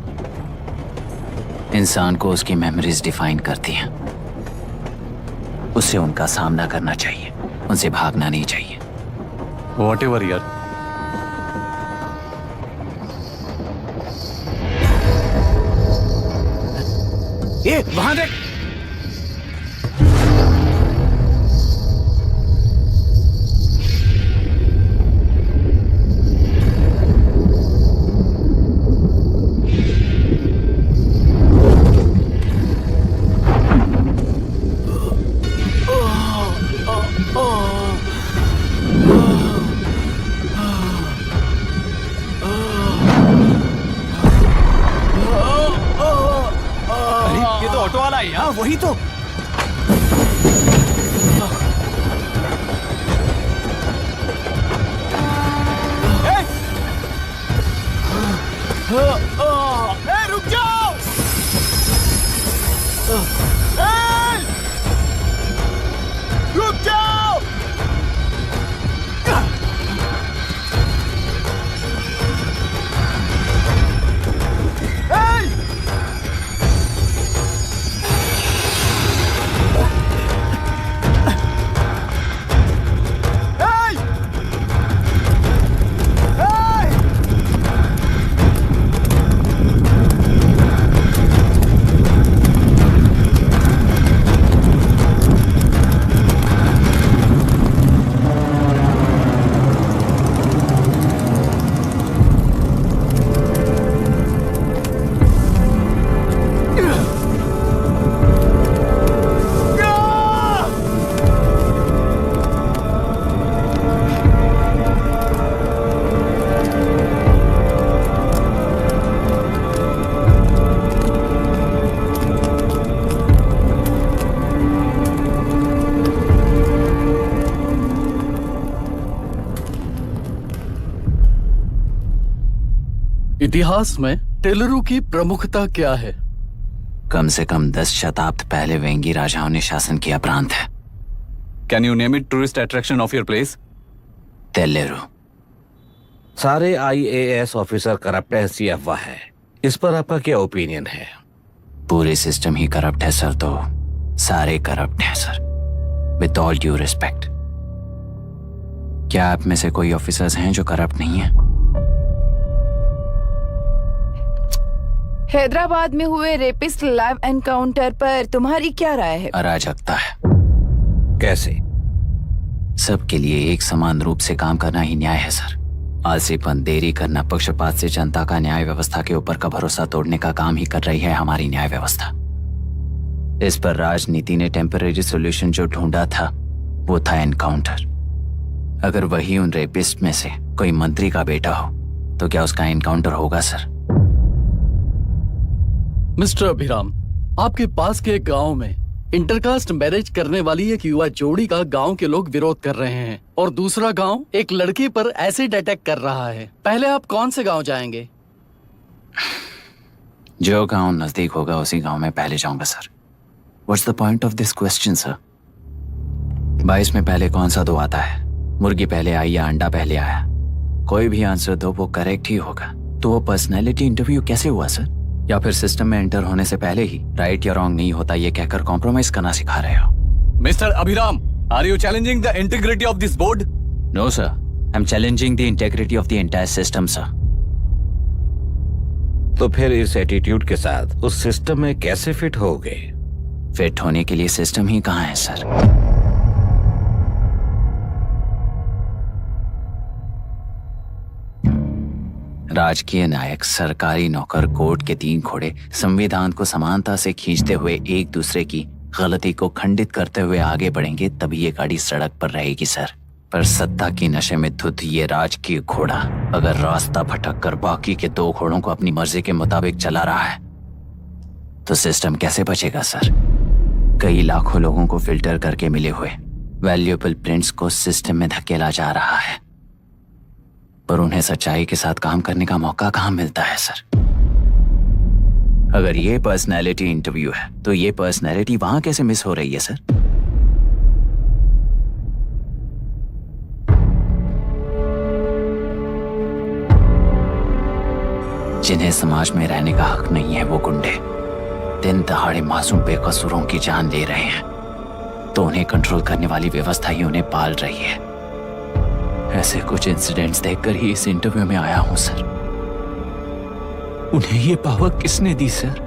इंसान को उसकी मेमोरीज डिफाइन करती हैं। उससे उनका सामना करना चाहिए, उनसे भागना नहीं चाहिए। व्हाटएवर यार। ये वहां देख। ऑटो वाला है। हाँ वही तो। रुक जाओ! रुक जाओ! इतिहास में टेलरों की प्रमुखता क्या है? कम से कम 10 शताब्द पहले वेंगी राजाओं ने शासन किया प्रांत है। Can you name it tourist attraction of your place? तेलेरू। सारे IAS ऑफिसर करप्ट है, ऐसी अफवाह है। इस पर आपका क्या ओपिनियन है? पूरे सिस्टम ही करप्ट है सर, तो सारे करप्ट हैं sir, with all due respect. क्या आप में से कोई ऑफिसर्स हैं जो करप्ट नहीं है? हैदराबाद में हुए रेपिस्ट लाइव एनकाउंटर पर तुम्हारी क्या राय है? अराजकता है। कैसे? सबके लिए एक समान रूप से काम करना ही न्याय है सर। आलसीपन, देरी करना, पक्षपात से जनता का न्याय व्यवस्था के ऊपर का भरोसा तोड़ने का काम ही कर रही है हमारी न्याय व्यवस्था। इस पर राजनीति ने टेम्परेरी सोल्यूशन जो ढूंढा था वो था एनकाउंटर। अगर वही उन रेपिस्ट में से कोई मंत्री का बेटा हो तो क्या उसका एनकाउंटर होगा सर? मिस्टर अभिराम, आपके पास के एक गांव में इंटरकास्ट मैरिज करने वाली एक युवा जोड़ी का गांव के लोग विरोध कर रहे हैं और दूसरा गांव एक लड़की पर एसिड अटैक कर रहा है। पहले आप कौन से गांव जाएंगे? जो गांव नजदीक होगा उसी गांव में पहले जाऊंगा sir. What's the point of this question sir? 22 में पहले कौन सा दो आता है? मुर्गी पहले आई या अंडा पहले आया? कोई भी आंसर दो, वो करेक्ट ही होगा। तो वो पर्सनैलिटी इंटरव्यू कैसे हुआ सर? या फिर सिस्टम में एंटर होने से पहले ही राइट या रॉन्ग नहीं होता ये कहकर कॉम्प्रोमाइज करना सिखा रहे हो? Mister Abhiram, are you challenging the integrity of this board? No sir, I am challenging the integrity of the entire system sir. तो फिर इस एटीट्यूड के साथ उस सिस्टम में कैसे फिट होगे? फिट होने के लिए सिस्टम ही कहाँ है सर? राजकीय नायक, सरकारी नौकर, कोर्ट के 3 घोड़े संविधान को समानता से खींचते हुए एक दूसरे की गलती को खंडित करते हुए आगे बढ़ेंगे, तभी ये गाड़ी सड़क पर रहेगी सर। पर सत्ता की नशे में धुत ये राजकीय घोड़ा अगर रास्ता भटक कर बाकी के 2 घोड़ों को अपनी मर्जी के मुताबिक चला रहा है तो सिस्टम कैसे बचेगा सर? कई लाखों लोगों को फिल्टर करके मिले हुए वैल्यूएबल प्रिंट्स को सिस्टम में धकेला जा रहा है, पर उन्हें सच्चाई के साथ काम करने का मौका कहाँ मिलता है सर? अगर ये पर्सनैलिटी इंटरव्यू है तो ये पर्सनैलिटी वहां कैसे मिस हो रही है सर? जिन्हें समाज में रहने का हक नहीं है वो गुंडे दिन दहाड़े मासूम बेकसूरों की जान ले रहे हैं, तो उन्हें कंट्रोल करने वाली व्यवस्था ही उन्हें पाल रही है। ऐसे कुछ इंसिडेंट्स देखकर ही इस इंटरव्यू में आया हूं सर। उन्हें ये पावर किसने दी सर?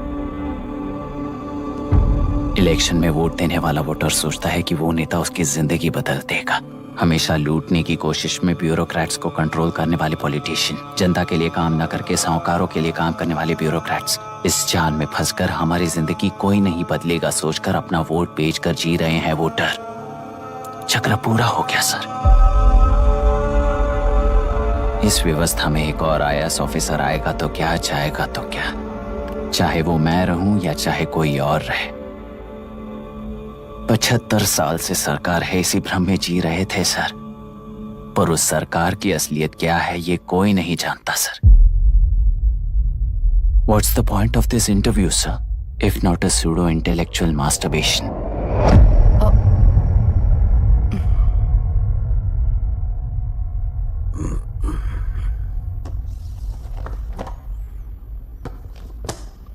इलेक्शन में वोट देने वाला वोटर सोचता है कि वो नेता उसकी जिंदगी बदल देगा। हमेशा लूटने की कोशिश में ब्यूरोक्रेट्स को कंट्रोल करने वाले पॉलिटिशियन, जनता के लिए काम न करके साहूकारों के लिए काम करने वाले ब्यूरोक्रेट्स इस जाल में फंसकर हमारी जिंदगी कोई नहीं बदलेगा सोचकर अपना वोट बेचकर जी रहे हैं वोटर। चक्र पूरा हो गया सर। इस व्यवस्था में एक और IAS ऑफिसर आएगा तो क्या, जाएगा तो क्या, चाहे वो मैं रहूं या चाहे कोई और रहे। 75 साल से सरकार है इसी भ्रम में जी रहे थे सर, पर उस सरकार की असलियत क्या है ये कोई नहीं जानता sir. What's the point of this interview, sir? If not a pseudo-intellectual masturbation.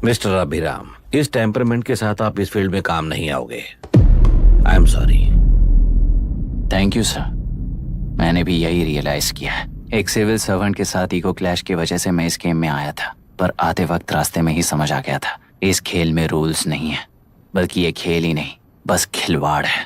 Mister Abhiram, इस टेम्परमेंट के साथ आप इस फील्ड में काम नहीं आओगे। आई am sorry. Thank you sir. मैंने भी यही रियलाइज किया है। एक सिविल सर्वेंट के साथ ईगो क्लैश की वजह से मैं इस गेम में आया था, पर आते वक्त रास्ते में ही समझ आ गया था इस खेल में रूल्स नहीं है, बल्कि ये खेल ही नहीं, बस खिलवाड़ है।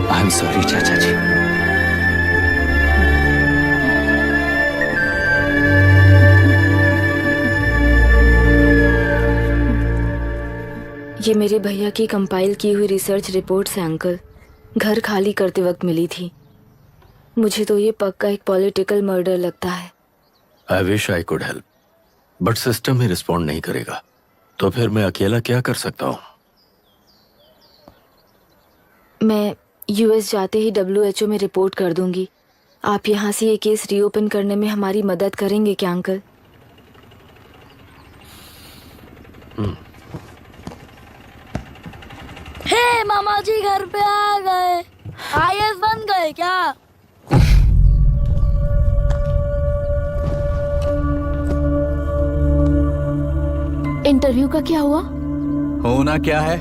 I'm sorry, चाचा जी। ये मेरे भैया की कंपाइल की हुई रिसर्च रिपोर्ट से अंकल, घर खाली करते वक्त मिली थी। मुझे तो ये पक्का एक पॉलिटिकल मर्डर लगता है। I wish I could help, but system he respond नहीं करेगा, तो फिर मैं अकेला क्या कर सकता हूँ? मैं यूएस जाते ही WHO में रिपोर्ट कर दूंगी। आप यहाँ से ये केस रीओपन करने में हमारी मदद करेंगे क्या अंकल? हे मामा जी घर पे आ गए। IAS बन गए क्या? इंटरव्यू का क्या हुआ? होना क्या है,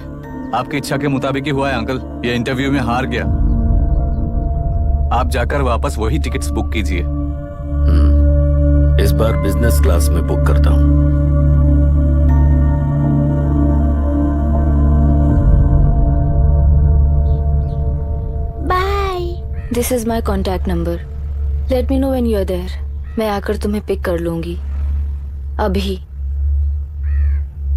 आपकी इच्छा के मुताबिक ही हुआ है अंकल। ये इंटरव्यू में हार गया। आप जाकर वापस वही टिकट्स बुक कीजिए। इस बार बिजनेस क्लास में बुक करता हूँ। Bye. This is my contact number. Let me know when you are there. मैं आकर तुम्हें पिक कर लूंगी। अभी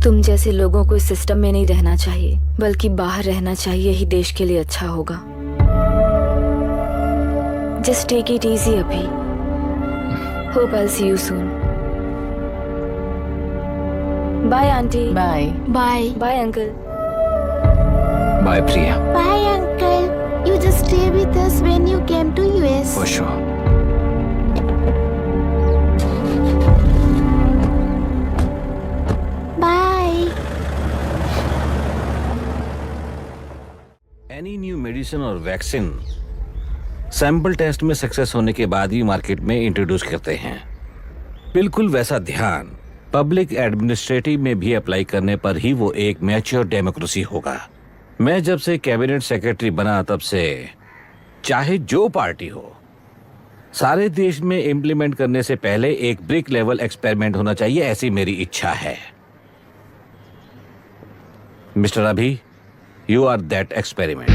तुम जैसे लोगों को इस सिस्टम में नहीं रहना चाहिए, बल्कि बाहर रहना चाहिए ही देश के लिए अच्छा होगा। जस्ट टेक इट इजी अभी। Hope I see you soon. Bye aunty. Bye bye. Bye uncle. Bye Priya. Bye uncle. You just stay with us when you came to US. For sure. Bye. Any new medicine और vaccine sample test में success होने के बाद ही market में introduce करते हैं। बिल्कुल वैसा ध्यान पब्लिक एडमिनिस्ट्रेटिव में भी अप्लाई करने पर ही वो एक मैच्योर डेमोक्रेसी होगा। मैं जब से कैबिनेट सेक्रेटरी बना तब से चाहे जो पार्टी हो, सारे देश में इम्प्लीमेंट करने से पहले एक ब्रिक लेवल एक्सपेरिमेंट होना चाहिए, ऐसी मेरी इच्छा है। मिस्टर अभी, यू आर दैट एक्सपेरिमेंट।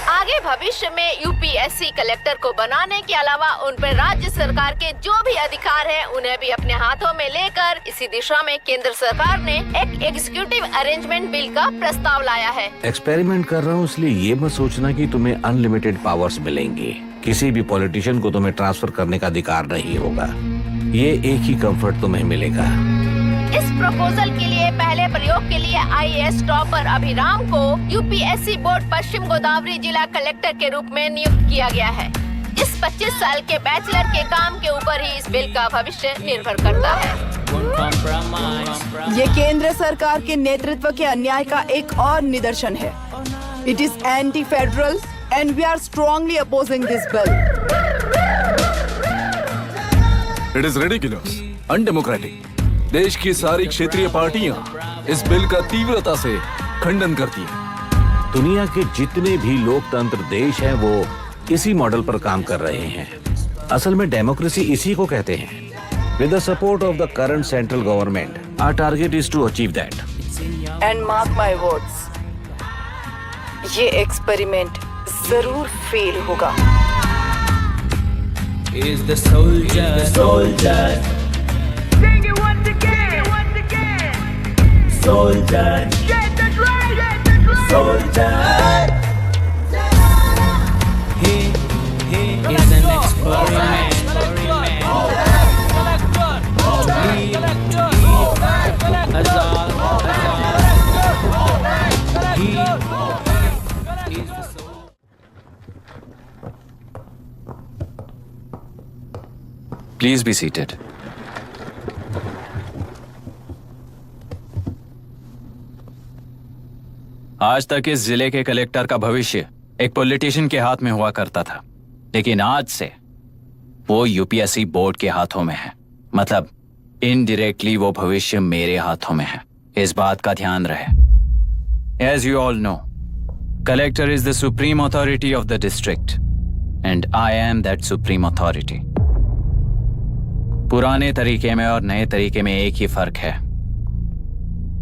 आगे भविष्य में यूपीएससी कलेक्टर को बनाने के अलावा उन पर राज्य सरकार के जो भी अधिकार हैं, उन्हें भी अपने हाथों में लेकर इसी दिशा में केंद्र सरकार ने एक एग्जीक्यूटिव अरेंजमेंट बिल का प्रस्ताव लाया है। एक्सपेरिमेंट कर रहा हूँ, इसलिए ये मत सोचना कि तुम्हें अनलिमिटेड पावर्स मिलेंगे। किसी भी पॉलिटिशियन को तुम्हें ट्रांसफर करने का अधिकार नहीं होगा। ये एक ही कंफर्ट तुम्हें मिलेगा। इस प्रपोजल के लिए पहले प्रयोग के लिए IAS टॉपर अभिराम को यूपीएससी बोर्ड पश्चिम गोदावरी जिला कलेक्टर के रूप में नियुक्त किया गया है। इस 25 साल के बैचलर के काम के ऊपर ही इस बिल का भविष्य निर्भर करता है। ये केंद्र सरकार के नेतृत्व के अन्याय का एक और निदर्शन है। It is anti federal and we are strongly opposing this bill. It is ridiculous, undemocratic. देश की सारी क्षेत्रीय पार्टियां इस बिल का तीव्रता से खंडन करती हैं। दुनिया के जितने भी लोकतंत्र देश हैं, वो इसी मॉडल पर काम कर रहे हैं। असल में डेमोक्रेसी इसी को कहते हैं। With the support of the current central government, our target is to achieve that. And mark my words, ये एक्सपेरिमेंट जरूर फेल होगा। Is the soldier. Sing it once again. Soldier. Get the drum. Please be seated. आज तक इस जिले के collector का भविष्य एक पॉलिटिशियन के हाथ में हुआ करता था, लेकिन आज से वो यूपीएससी बोर्ड के हाथों में है। मतलब इनडायरेक्टली वो भविष्य मेरे हाथों में है। इस बात का ध्यान रहे। As you all know, collector is the supreme authority of the district, and I am that supreme authority. पुराने तरीके में और नए तरीके में एक ही फर्क है।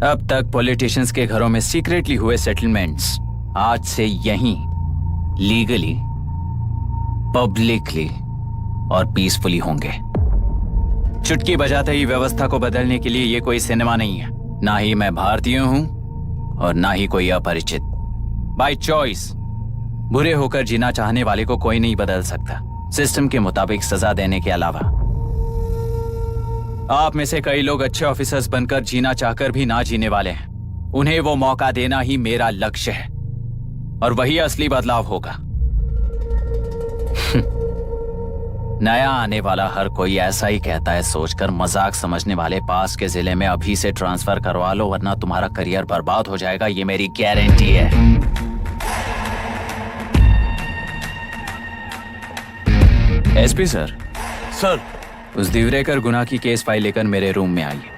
अब तक पॉलिटिशियंस के घरों में सीक्रेटली हुए सेटलमेंट्स आज से यहीं लीगली, पब्लिकली और पीसफुली होंगे। चुटकी बजाते ही व्यवस्था को बदलने के लिए ये कोई सिनेमा नहीं है। ना ही मैं भारतीय हूं और ना ही कोई अपरिचित। बाय चॉइस बुरे होकर जीना चाहने वाले को कोई नहीं बदल सकता, सिस्टम के मुताबिक सजा देने के अलावा। आप में से कई लोग अच्छे ऑफिसर्स बनकर जीना चाहकर भी ना जीने वाले हैं। उन्हें वो मौका देना ही मेरा लक्ष्य है और वही असली बदलाव होगा। नया आने वाला हर कोई ऐसा ही कहता है सोचकर मजाक समझने वाले पास के जिले में अभी से ट्रांसफर करवा लो, वरना तुम्हारा करियर बर्बाद हो जाएगा। ये मेरी गारंटी है। SP sir. सर। उस दिवरेकर गुनाह की केस फाइल लेकर मेरे रूम में आइए।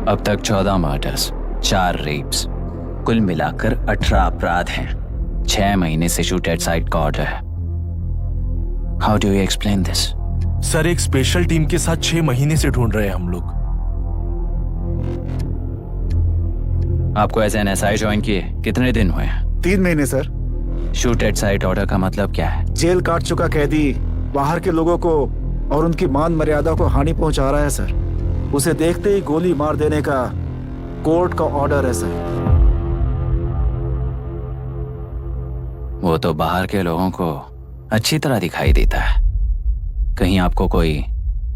अब तक 14 मर्डर्स, 4 रेप्स, कुल मिलाकर 18 अपराध हैं। 6 महीने से शूट एट साइट का ऑर्डर है। How do you explain this? Sir, एक स्पेशल टीम के साथ 6 महीने से ढूंढ रहे हैं हम लोग। आपको एज एन एसआई ज्वाइन किए कितने दिन हुए हैं? 3 महीने sir. Shoot at site order का मतलब क्या है? जेल काट चुका कैदी बाहर के लोगों को और उनकी मान मर्यादा को हानि पहुंचा रहा है सर। उसे देखते ही गोली मार देने का कोर्ट का ऑर्डर है सर। वो तो बाहर के लोगों को अच्छी तरह दिखाई देता है। कहीं आपको कोई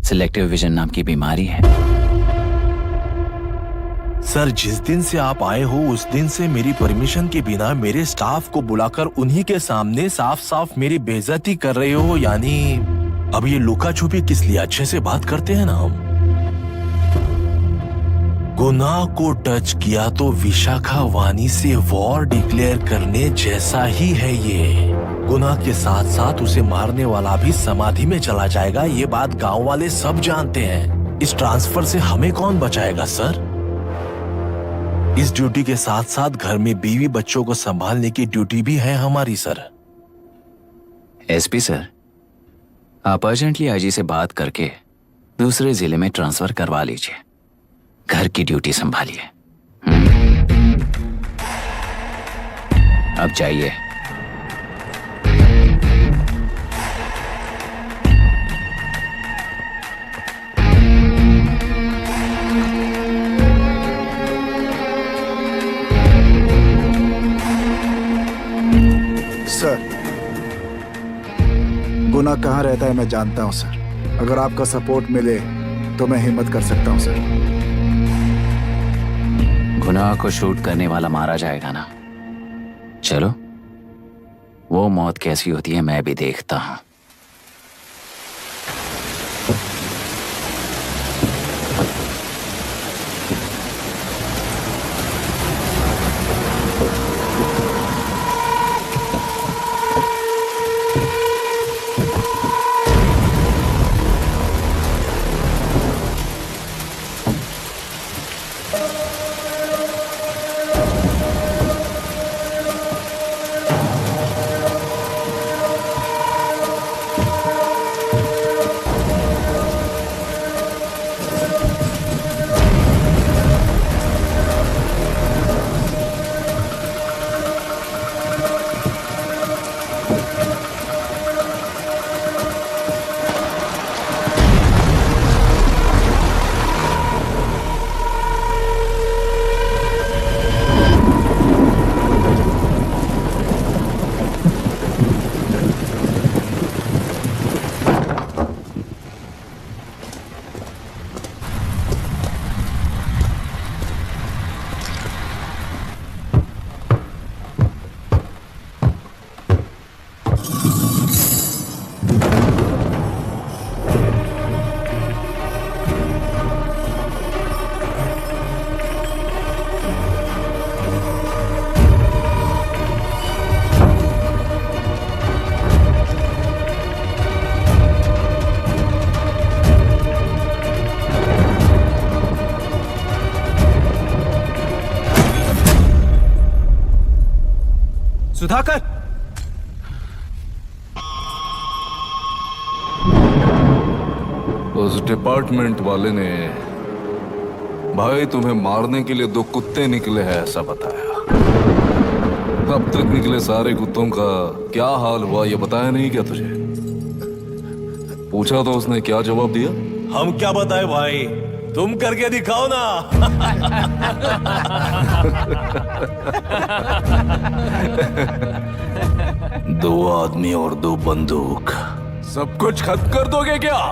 सिलेक्टिव विजन नाम की बीमारी है? सर, जिस दिन से आप आए हो उस दिन से मेरी परमिशन के बिना मेरे स्टाफ को बुलाकर उन्हीं के सामने साफ साफ मेरी बेइज्जती कर रहे हो। यानी अब ये लुका छुपी किस लिए? अच्छे से बात करते हैं ना हम। गुनाह को टच किया तो विशाखा वानी से वॉर डिक्लेयर करने जैसा ही है ये। गुनाह के साथ साथ उसे मारने वाला भी समाधि में चला जाएगा। ये बात गांव वाले सब जानते हैं। इस ट्रांसफर से हमें कौन बचाएगा सर? इस ड्यूटी के साथ साथ घर में बीवी बच्चों को संभालने की ड्यूटी भी है हमारी सर। एसपी सर, आप अर्जेंटली आईजी से बात करके दूसरे जिले में ट्रांसफर करवा लीजिए। घर की ड्यूटी संभालिए। अब जाइए। सर, गुनाह कहाँ रहता है मैं जानता हूं सर। अगर आपका सपोर्ट मिले तो मैं हिम्मत कर सकता हूं सर। गुनाह को शूट करने वाला मारा जाएगा ना? चलो, वो मौत कैसी होती है मैं भी देखता हूं। सुधाकर, उस डिपार्टमेंट वाले ने भाई तुम्हें मारने के लिए 2 कुत्ते निकले हैं ऐसा बताया। अब तक निकले सारे कुत्तों का क्या हाल हुआ ये बताया नहीं क्या तुझे? पूछा तो उसने क्या जवाब दिया? हम क्या बताए भाई, तुम करके दिखाओ ना। 2 आदमी और 2 बंदूक, सब कुछ खत्म कर दोगे क्या?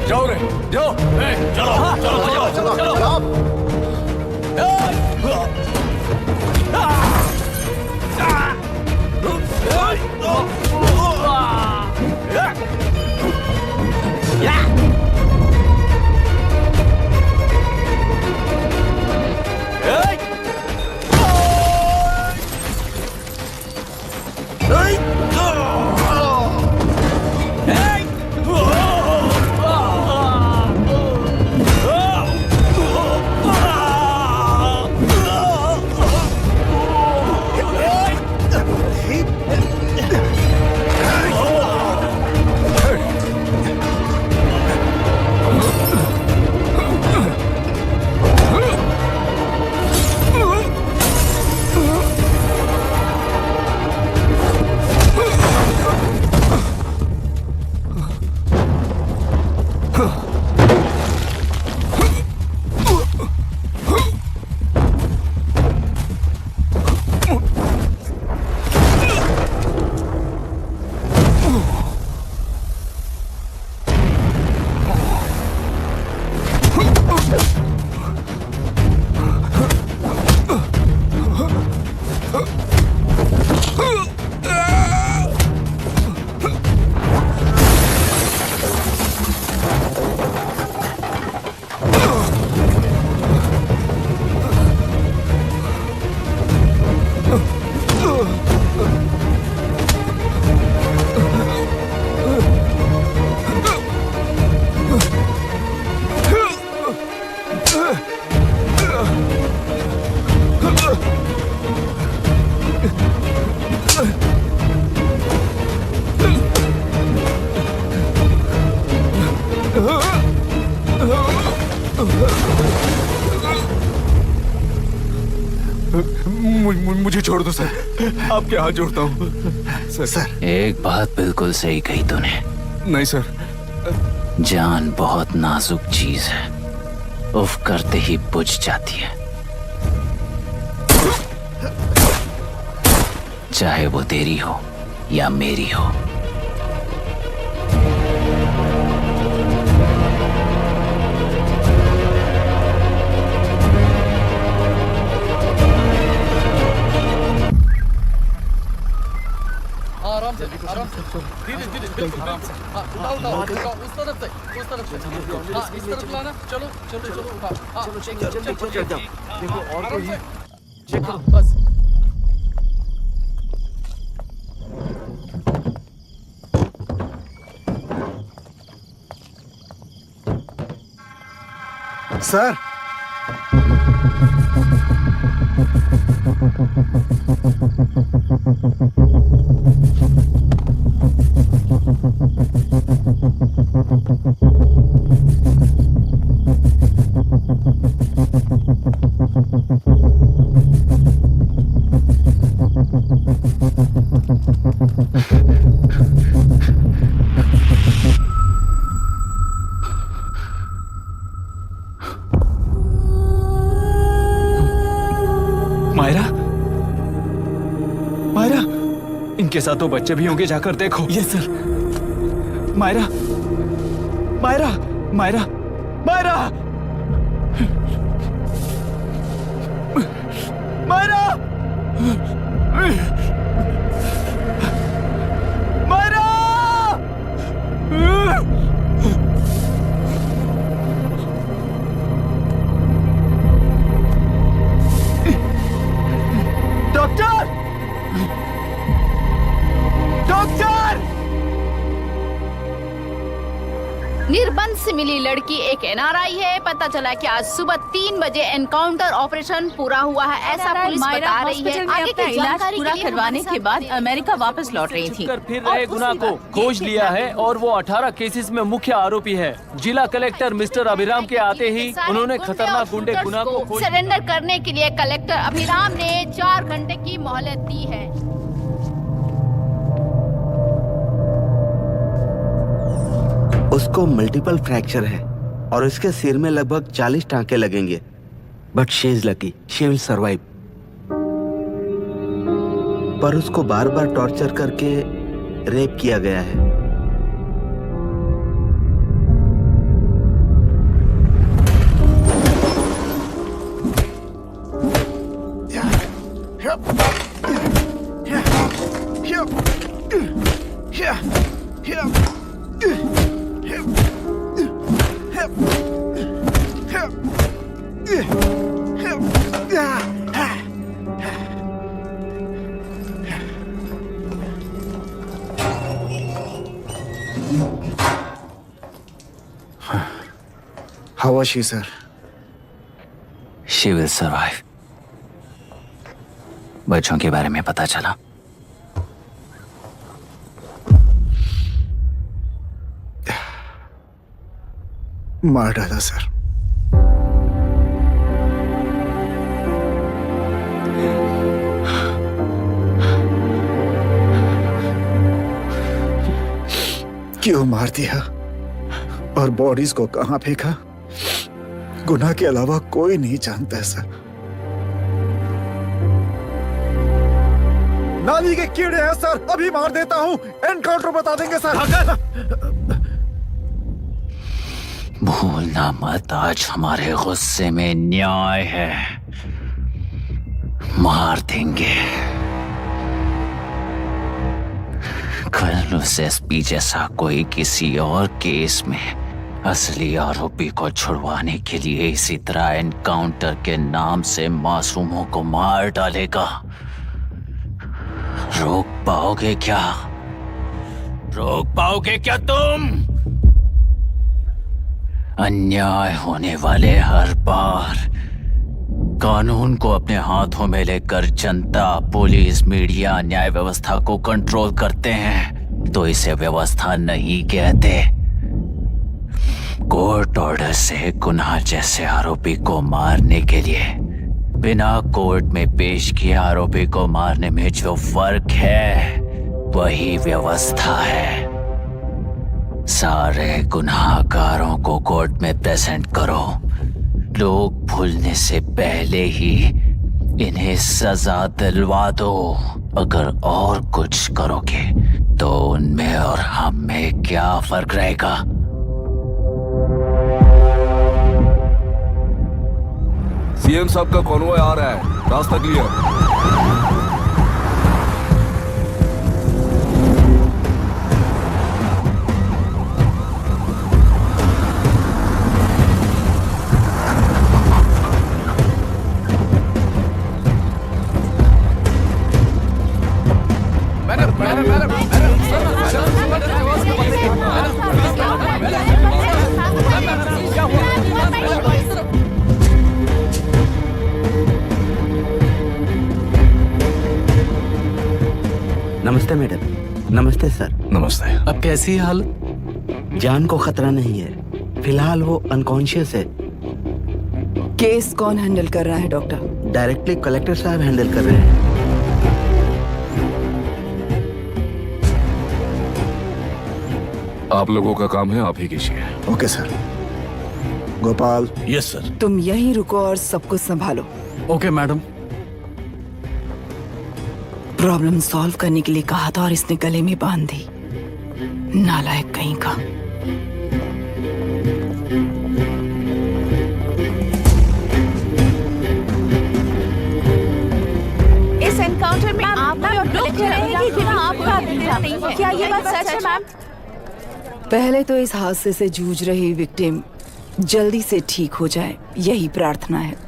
जाओ रे, जाओ, चलो, चलो। मुझे छोड़ दो सर, आपके हाथ जोड़ता हूँ सर। एक बात बिल्कुल सही कही तूने। नहीं सर, जान बहुत नाजुक चीज है, उफ करते ही बुझ जाती है, चाहे वो तेरी हो या मेरी हो। आराम से धीरे धीरे बिल्कुल आराम से। उठाओ उस तरफ से इस तरफ लाना। चलो चलो चलो उठाओ। चलो देखो और कोई चेक करो बस। सर मायरा, मायरा, इनके साथ तो बच्चे भी होंगे, जाकर देखो। Yes sir. Myra, Myra, Myra, Myra, Myra, Myra, doctor, doctor. निर्बंध से मिली लड़की एक NRI है। पता चला कि आज सुबह 3 बजे एनकाउंटर ऑपरेशन पूरा हुआ है, ऐसा पुलिस बता रही है। आगे की जानकारी पूरा करवाने के बाद अमेरिका वापस लौट रही थी। फिर रहे गुनाह को खोज लिया है और वो 18 केसेस में मुख्य आरोपी है। जिला कलेक्टर मिस्टर अभिराम के आते ही उन्होंने खतरनाक गुंडे गुनाह को खोज सरेंडर करने के लिए कलेक्टर अभिराम ने 4 घंटे की मोहलत दी है। उसको मल्टीपल फ्रैक्चर है और उसके सिर में लगभग 40 टांके लगेंगे, but she is lucky, she will survive. पर उसको बार बार टॉर्चर करके रेप किया गया है। How was she, sir? She will survive. बच्चों के बारे में पता चला? मार डाला सर। क्यों मार दिया और बॉडीज को कहां फेंका, गुनाह के अलावा कोई नहीं जानता है सर। नाली के कीड़े हैं सर, अभी मार देता हूं, एनकाउंटर बता देंगे सर। भूलना मत, आज हमारे गुस्से में न्याय है, मार देंगे। कल उस एसपी जैसा कोई किसी और केस में असली आरोपी को छुड़वाने के लिए इसी तरह एनकाउंटर के नाम से मासूमों को मार डालेगा। रोक पाओगे क्या? रोक पाओगे क्या तुम? अन्याय होने वाले हर बार कानून को अपने हाथों में लेकर जनता, पुलिस, मीडिया, न्याय व्यवस्था को कंट्रोल करते हैं तो इसे व्यवस्था नहीं कहते। कोर्ट ऑर्डर से गुनाह जैसे आरोपी को मारने के लिए बिना कोर्ट में पेश किए आरोपी को मारने में जो फर्क है वही व्यवस्था है। सारे गुनाहगारों को कोर्ट में प्रेजेंट करो, लोग भूलने से पहले ही इन्हें सजा दिलवा दो। अगर और कुछ करोगे तो उनमें और हम में क्या फर्क रहेगा? सीएम साहब का कॉन्वॉय आ रहा है, रास्ता क्लियर। नमस्ते मैडम। नमस्ते सर। नमस्ते। अब कैसी हालत? जान को खतरा नहीं है, फिलहाल वो अनकॉन्शियस है। केस कौन हैंडल कर रहा है डॉक्टर? डायरेक्टली कलेक्टर साहब हैंडल कर रहे हैं। आप लोगों का काम है, आप ही कीजिए। Okay sir. Gopal. Yes sir. तुम यहीं रुको और सब कुछ संभालो। Okay madam. प्रॉब्लम सॉल्व करने के लिए कहा था और इसने गले में बांध दी। नालायक कहीं का। इस एनकाउंटर में आप लोग कह रहे हैं कि आपका नहीं है। क्या ये बात सच है मैम? पहले तो इस हादसे से जूझ रही विक्टिम जल्दी से ठीक हो जाए, यही प्रार्थना है।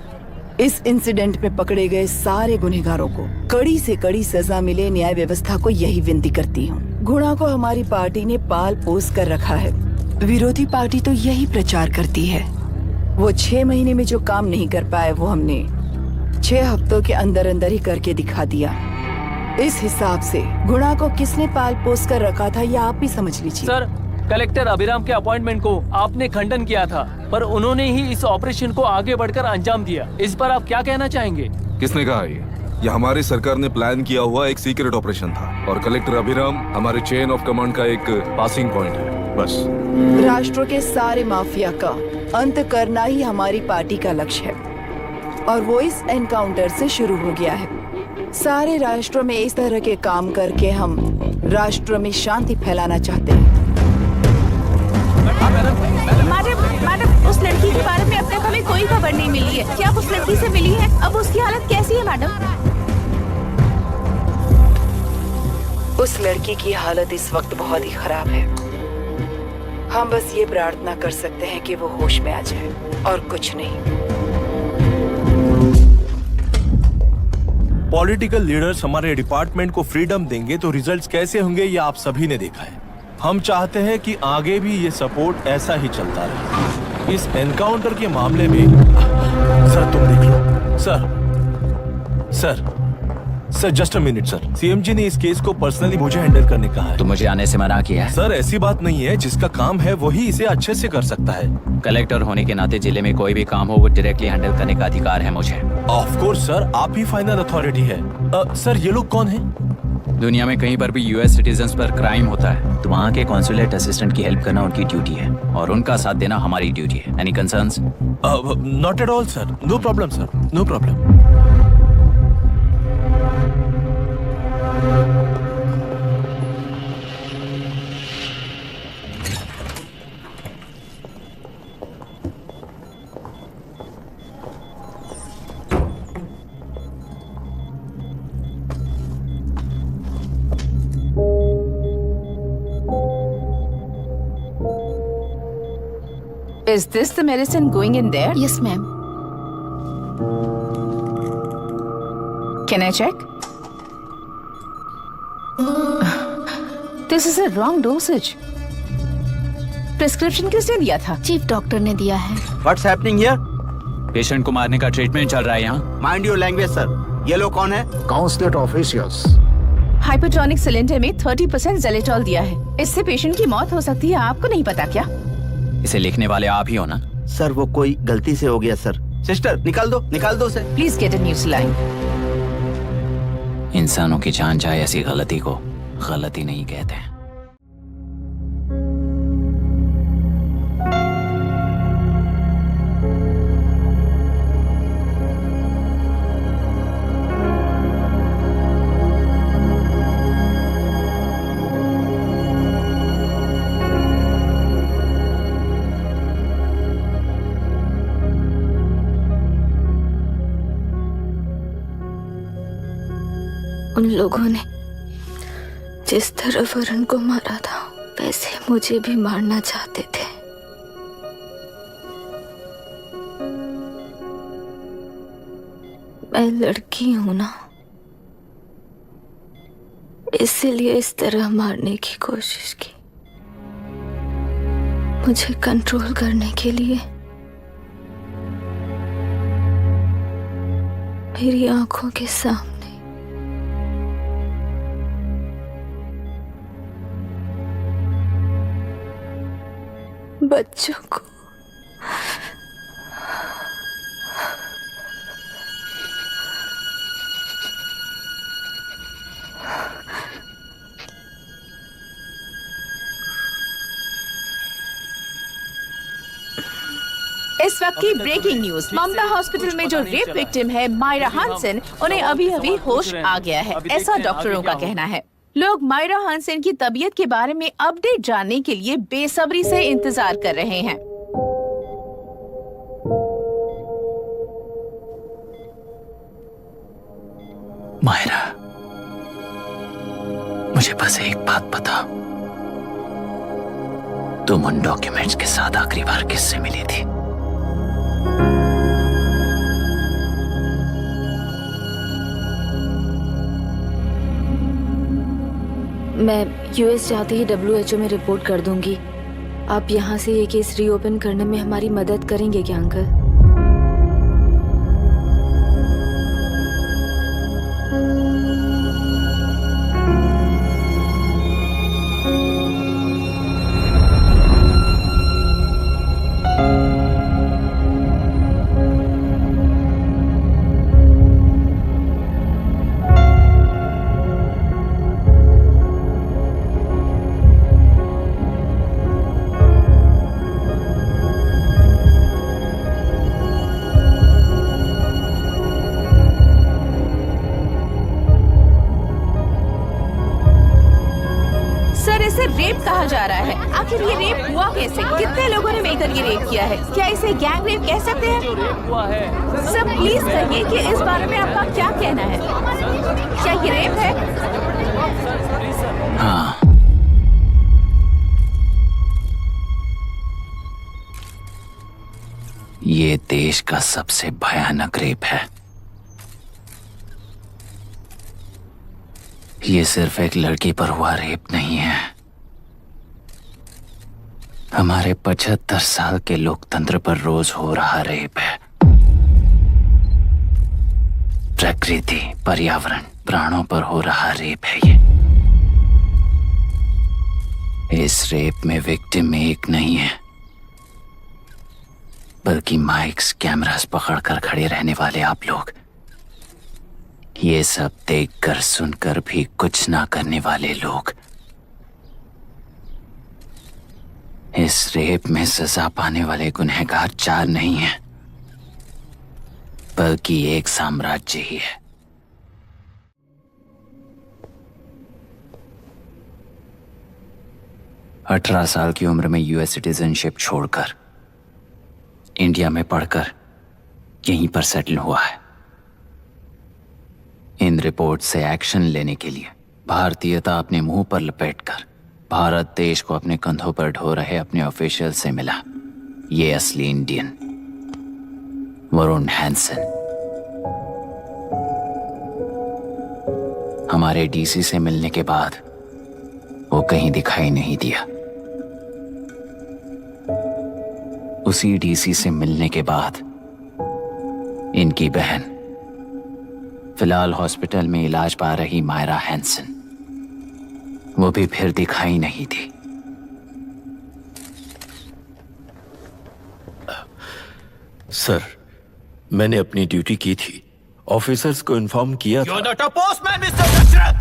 इस इंसिडेंट में पकड़े गए सारे गुनहगारों को कड़ी से कड़ी सजा मिले, न्याय व्यवस्था को यही विनती करती हूँ। गुणा को हमारी पार्टी ने पाल पोस कर रखा है। विरोधी पार्टी तो यही प्रचार करती है। वो 6 महीने में जो काम नहीं कर पाए वो हमने 6 हफ्तों के अंदर अंदर ही करके दिखा दिया। इस हिसाब से गुणा को किसने पाल पोस कर रखा था ये आप ही समझ लीजिए। सर, कलेक्टर अभिराम के अपॉइंटमेंट को आपने खंडन किया था, पर उन्होंने ही इस ऑपरेशन को आगे बढ़कर अंजाम दिया। इस पर आप क्या कहना चाहेंगे? किसने कहा ये हमारी सरकार ने प्लान किया हुआ एक सीक्रेट ऑपरेशन था और कलेक्टर अभिराम हमारे चेन ऑफ कमांड का एक पासिंग पॉइंट है, बस। राष्ट्र के सारे माफिया का अंत करना ही हमारी पार्टी का लक्ष्य है और वो इस एनकाउंटर से शुरू हो गया है। सारे राष्ट्रों में इस तरह के काम करके हम राष्ट्र में शांति फैलाना चाहते हैं। मैडम, उस लड़की के बारे में अब तक हमें कोई खबर नहीं मिली है। क्या उस लड़की से मिली है? अब उसकी हालत कैसी है मैडम? उस लड़की की हालत इस वक्त बहुत ही खराब है। हम बस ये प्रार्थना कर सकते हैं कि वो होश में आ जाए और कुछ नहीं। पॉलिटिकल लीडर्स हमारे डिपार्टमेंट को फ्रीडम देंगे तो रिजल्ट्स कैसे होंगे ये आप सभी ने देखा है। हम चाहते हैं कि आगे भी ये सपोर्ट ऐसा ही चलता रहे। इस एनकाउंटर के मामले में सर तुम देख लो। Sir just a minute sir. CM ji ने इस केस को पर्सनली मुझे हैंडल करने कहा है। तो मुझे आने से मना किया है। सर ऐसी बात नहीं है, जिसका काम है वही इसे अच्छे से कर सकता है। कलेक्टर होने के नाते जिले में कोई भी काम हो वो डायरेक्टली हैंडल करने का अधिकार है मुझे। ऑफ कोर्स सर, आप ही फाइनल अथॉरिटी है। सर ये लोग कौन है? दुनिया में कहीं पर भी यूएस सिटीजन्स पर क्राइम होता है तो वहाँ के कॉन्सुलेट असिस्टेंट की हेल्प करना उनकी ड्यूटी है और उनका साथ देना हमारी ड्यूटी है। Any concerns? Not at all sir, no problem sir, no problem. Is this the medicine going in there? Yes ma'am. Can I check? This is a wrong dosage. Prescription किसने दिया था? चीफ डॉक्टर ने दिया है। What's happening here? Patient को मारने का treatment चल रहा है यहाँ। Mind your language, sir. ये लोग कौन है? Consulate officials. हाइपोटोनिक सिलेंडर में 30% ज़ेलेटॉल दिया है। इससे पेशेंट की मौत हो सकती है। आपको नहीं पता क्या? इसे लिखने वाले आप ही हो ना? सर वो कोई गलती से हो गया सर। सिस्टर निकाल दो उसे। Please get a new saline. इंसानों की जान जाए ऐसी गलती को गलती नहीं कहते। उन लोगों ने जिस तरह वरुण को मारा था वैसे मुझे भी मारना चाहते थे। मैं लड़की हूं ना, इसलिए इस तरह मारने की कोशिश की। मुझे कंट्रोल करने के लिए मेरी आंखों के सामने बच्चों को इस वक्त की ब्रेकिंग न्यूज, ममता हॉस्पिटल में जो रेप विक्टिम है मायरा हानसन, उन्हें अभी अभी होश आ गया है, ऐसा डॉक्टरों का कहना है। लोग मायरा हानसन की तबीयत के बारे में अपडेट जानने के लिए बेसब्री से इंतजार कर रहे हैं। मायरा, मुझे बस एक बात बता, तुम उन डॉक्यूमेंट्स के साथ आखिरी बार किससे मिली थी? मैं यूएस जाते ही WHO में रिपोर्ट कर दूंगी। आप यहाँ से ये केस रीओपन करने में हमारी मदद करेंगे क्या अंकल? रेप कहा जा रहा है, आखिर ये रेप हुआ कैसे? कितने लोगों ने मिलकर ये रेप किया है? क्या इसे गैंग रेप कह सकते हैं? सब प्लीज कहिए कि इस बारे में आपका क्या कहना है? क्या ये रेप है? हाँ, ये देश का सबसे भयानक रेप है। ये सिर्फ एक लड़की पर हुआ रेप नहीं है, हमारे 75 साल के लोकतंत्र पर रोज हो रहा रेप है। प्रकृति, पर्यावरण, प्राणों पर हो रहा रेप है ये। इस रेप में विक्टिम एक नहीं है, बल्कि माइक्स, कैमरास पकड़कर खड़े रहने वाले आप लोग। ये सब देखकर सुनकर भी कुछ ना करने वाले लोग। इस रेप में सजा पाने वाले गुनहगार 4 नहीं हैं, बल्कि एक साम्राज्य ही है। अठारह साल की उम्र में यूएस सिटीजनशिप छोड़कर इंडिया में पढ़कर यहीं पर सेटल हुआ है। इन रिपोर्ट से एक्शन लेने के लिए भारतीयता अपने मुंह पर लपेटकर भारत देश को अपने कंधों पर ढो रहे अपने ऑफिशियल से मिला ये असली इंडियन वरुण हैंसन। हमारे डीसी से मिलने के बाद वो कहीं दिखाई नहीं दिया। उसी डीसी से मिलने के बाद इनकी बहन, फिलहाल हॉस्पिटल में इलाज पा रही मायरा हैंसन, वो भी फिर दिखाई नहीं दी। सर, मैंने अपनी ड्यूटी की थी, ऑफिसर्स को इन्फॉर्म किया था। You're not a postman, Mr. Dashrath!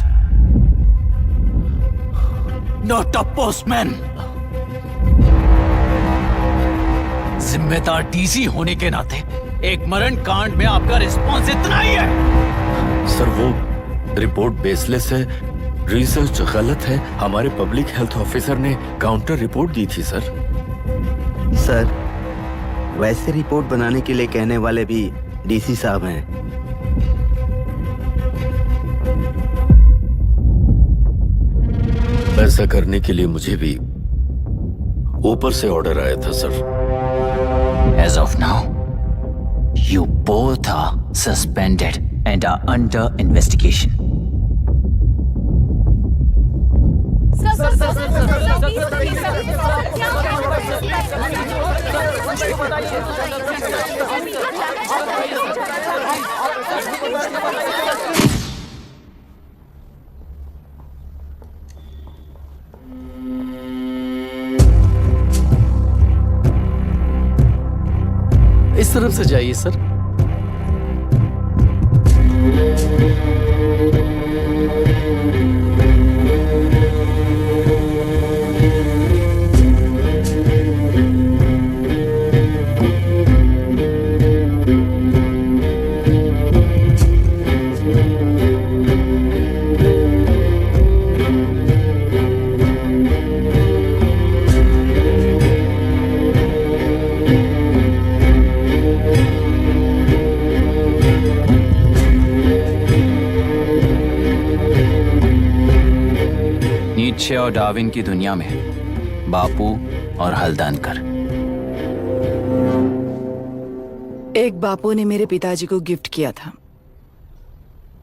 Not a postman! जिम्मेदार डीसी होने के नाते एक मरण कांड में आपका रिस्पॉन्स इतना ही है। सर, वो रिपोर्ट बेसलेस है, रिसर्च गलत है। हमारे पब्लिक हेल्थ ऑफिसर ने काउंटर रिपोर्ट दी थी सर। सर, वैसे रिपोर्ट बनाने के लिए कहने वाले भी डीसी साहब हैं। ऐसा करने के लिए मुझे भी ऊपर से ऑर्डर आया था sir. As of now, you both are suspended and are under investigation. इस तरफ से जाइए सर। नीचे और डार्विन की दुनिया में बापू और हल्दानकर। एक बापू ने मेरे पिताजी को गिफ्ट किया था,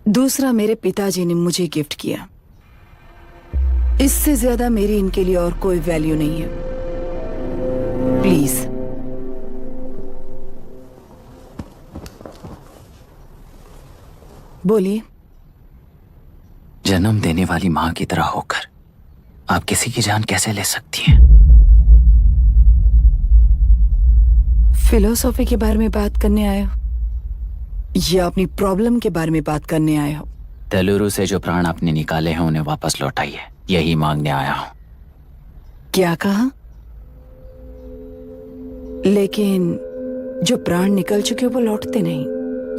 दूसरा मेरे पिताजी ने मुझे गिफ्ट किया। इससे ज्यादा मेरी इनके लिए और कोई वैल्यू नहीं है। प्लीज बोलिए। जन्म देने वाली मां की तरह होकर आप किसी की जान कैसे ले सकती हैं? फिलोसॉफी के बारे में बात करने आए हो या अपनी प्रॉब्लम के बारे में बात करने आए हो? तेलुरु से जो प्राण आपने निकाले हैं उन्हें वापस लौटाइए, यही मांगने आया हूं। क्या कहा? लेकिन जो प्राण निकल चुके वो लौटते नहीं।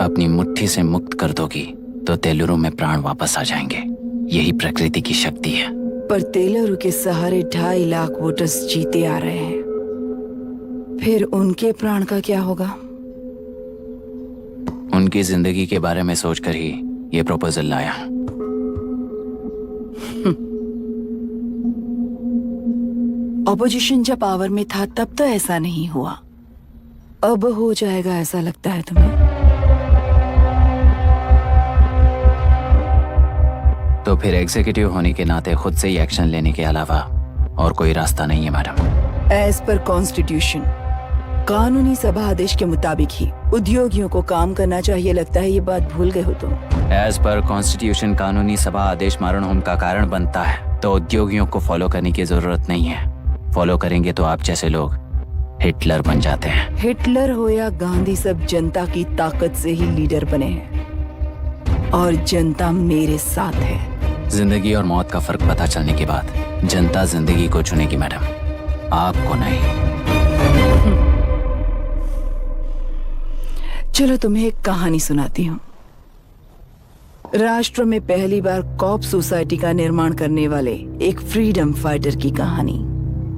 अपनी मुट्ठी से मुक्त कर दोगी तो तेलुरु में प्राण वापस आ जाएंगे, यही प्रकृति की शक्ति है। पर तेलुरु के सहारे 2.5 लाख वोटर्स जीते आ रहे हैं, फिर उनके प्राण का क्या होगा? उनकी जिंदगी के बारे में सोचकर ही ये प्रपोजल लाया। ऑपोजिशन जब पावर में था तब तो ऐसा नहीं हुआ, अब हो जाएगा ऐसा लगता है तुम्हें? तो फिर एग्जीक्यूटिव होने के नाते खुद से ही एक्शन लेने के अलावा और कोई रास्ता नहीं है मैडम। एज पर कॉन्स्टिट्यूशन, कानूनी सभा आदेश के मुताबिक ही उद्योगियों को काम करना चाहिए। लगता है ये बात भूल गए हो तुम। एज पर कॉन्स्टिट्यूशन कानूनी सभा आदेश मरण होम का कारण बनता है, तो उद्योगियों को फॉलो करने की जरूरत नहीं है। फॉलो करेंगे तो आप जैसे लोग हिटलर बन जाते हैं। हिटलर हो या गांधी, सब जनता की ताकत से ही लीडर बने हैं और जनता मेरे साथ है। जिंदगी और मौत का फर्क पता चलने के बाद जनता जिंदगी को चुनेगी मैडम, आपको नहीं। चलो तुम्हें एक कहानी सुनाती हूँ। राष्ट्र में पहली बार कॉप सोसाइटी का निर्माण करने वाले एक फ्रीडम फाइटर की कहानी।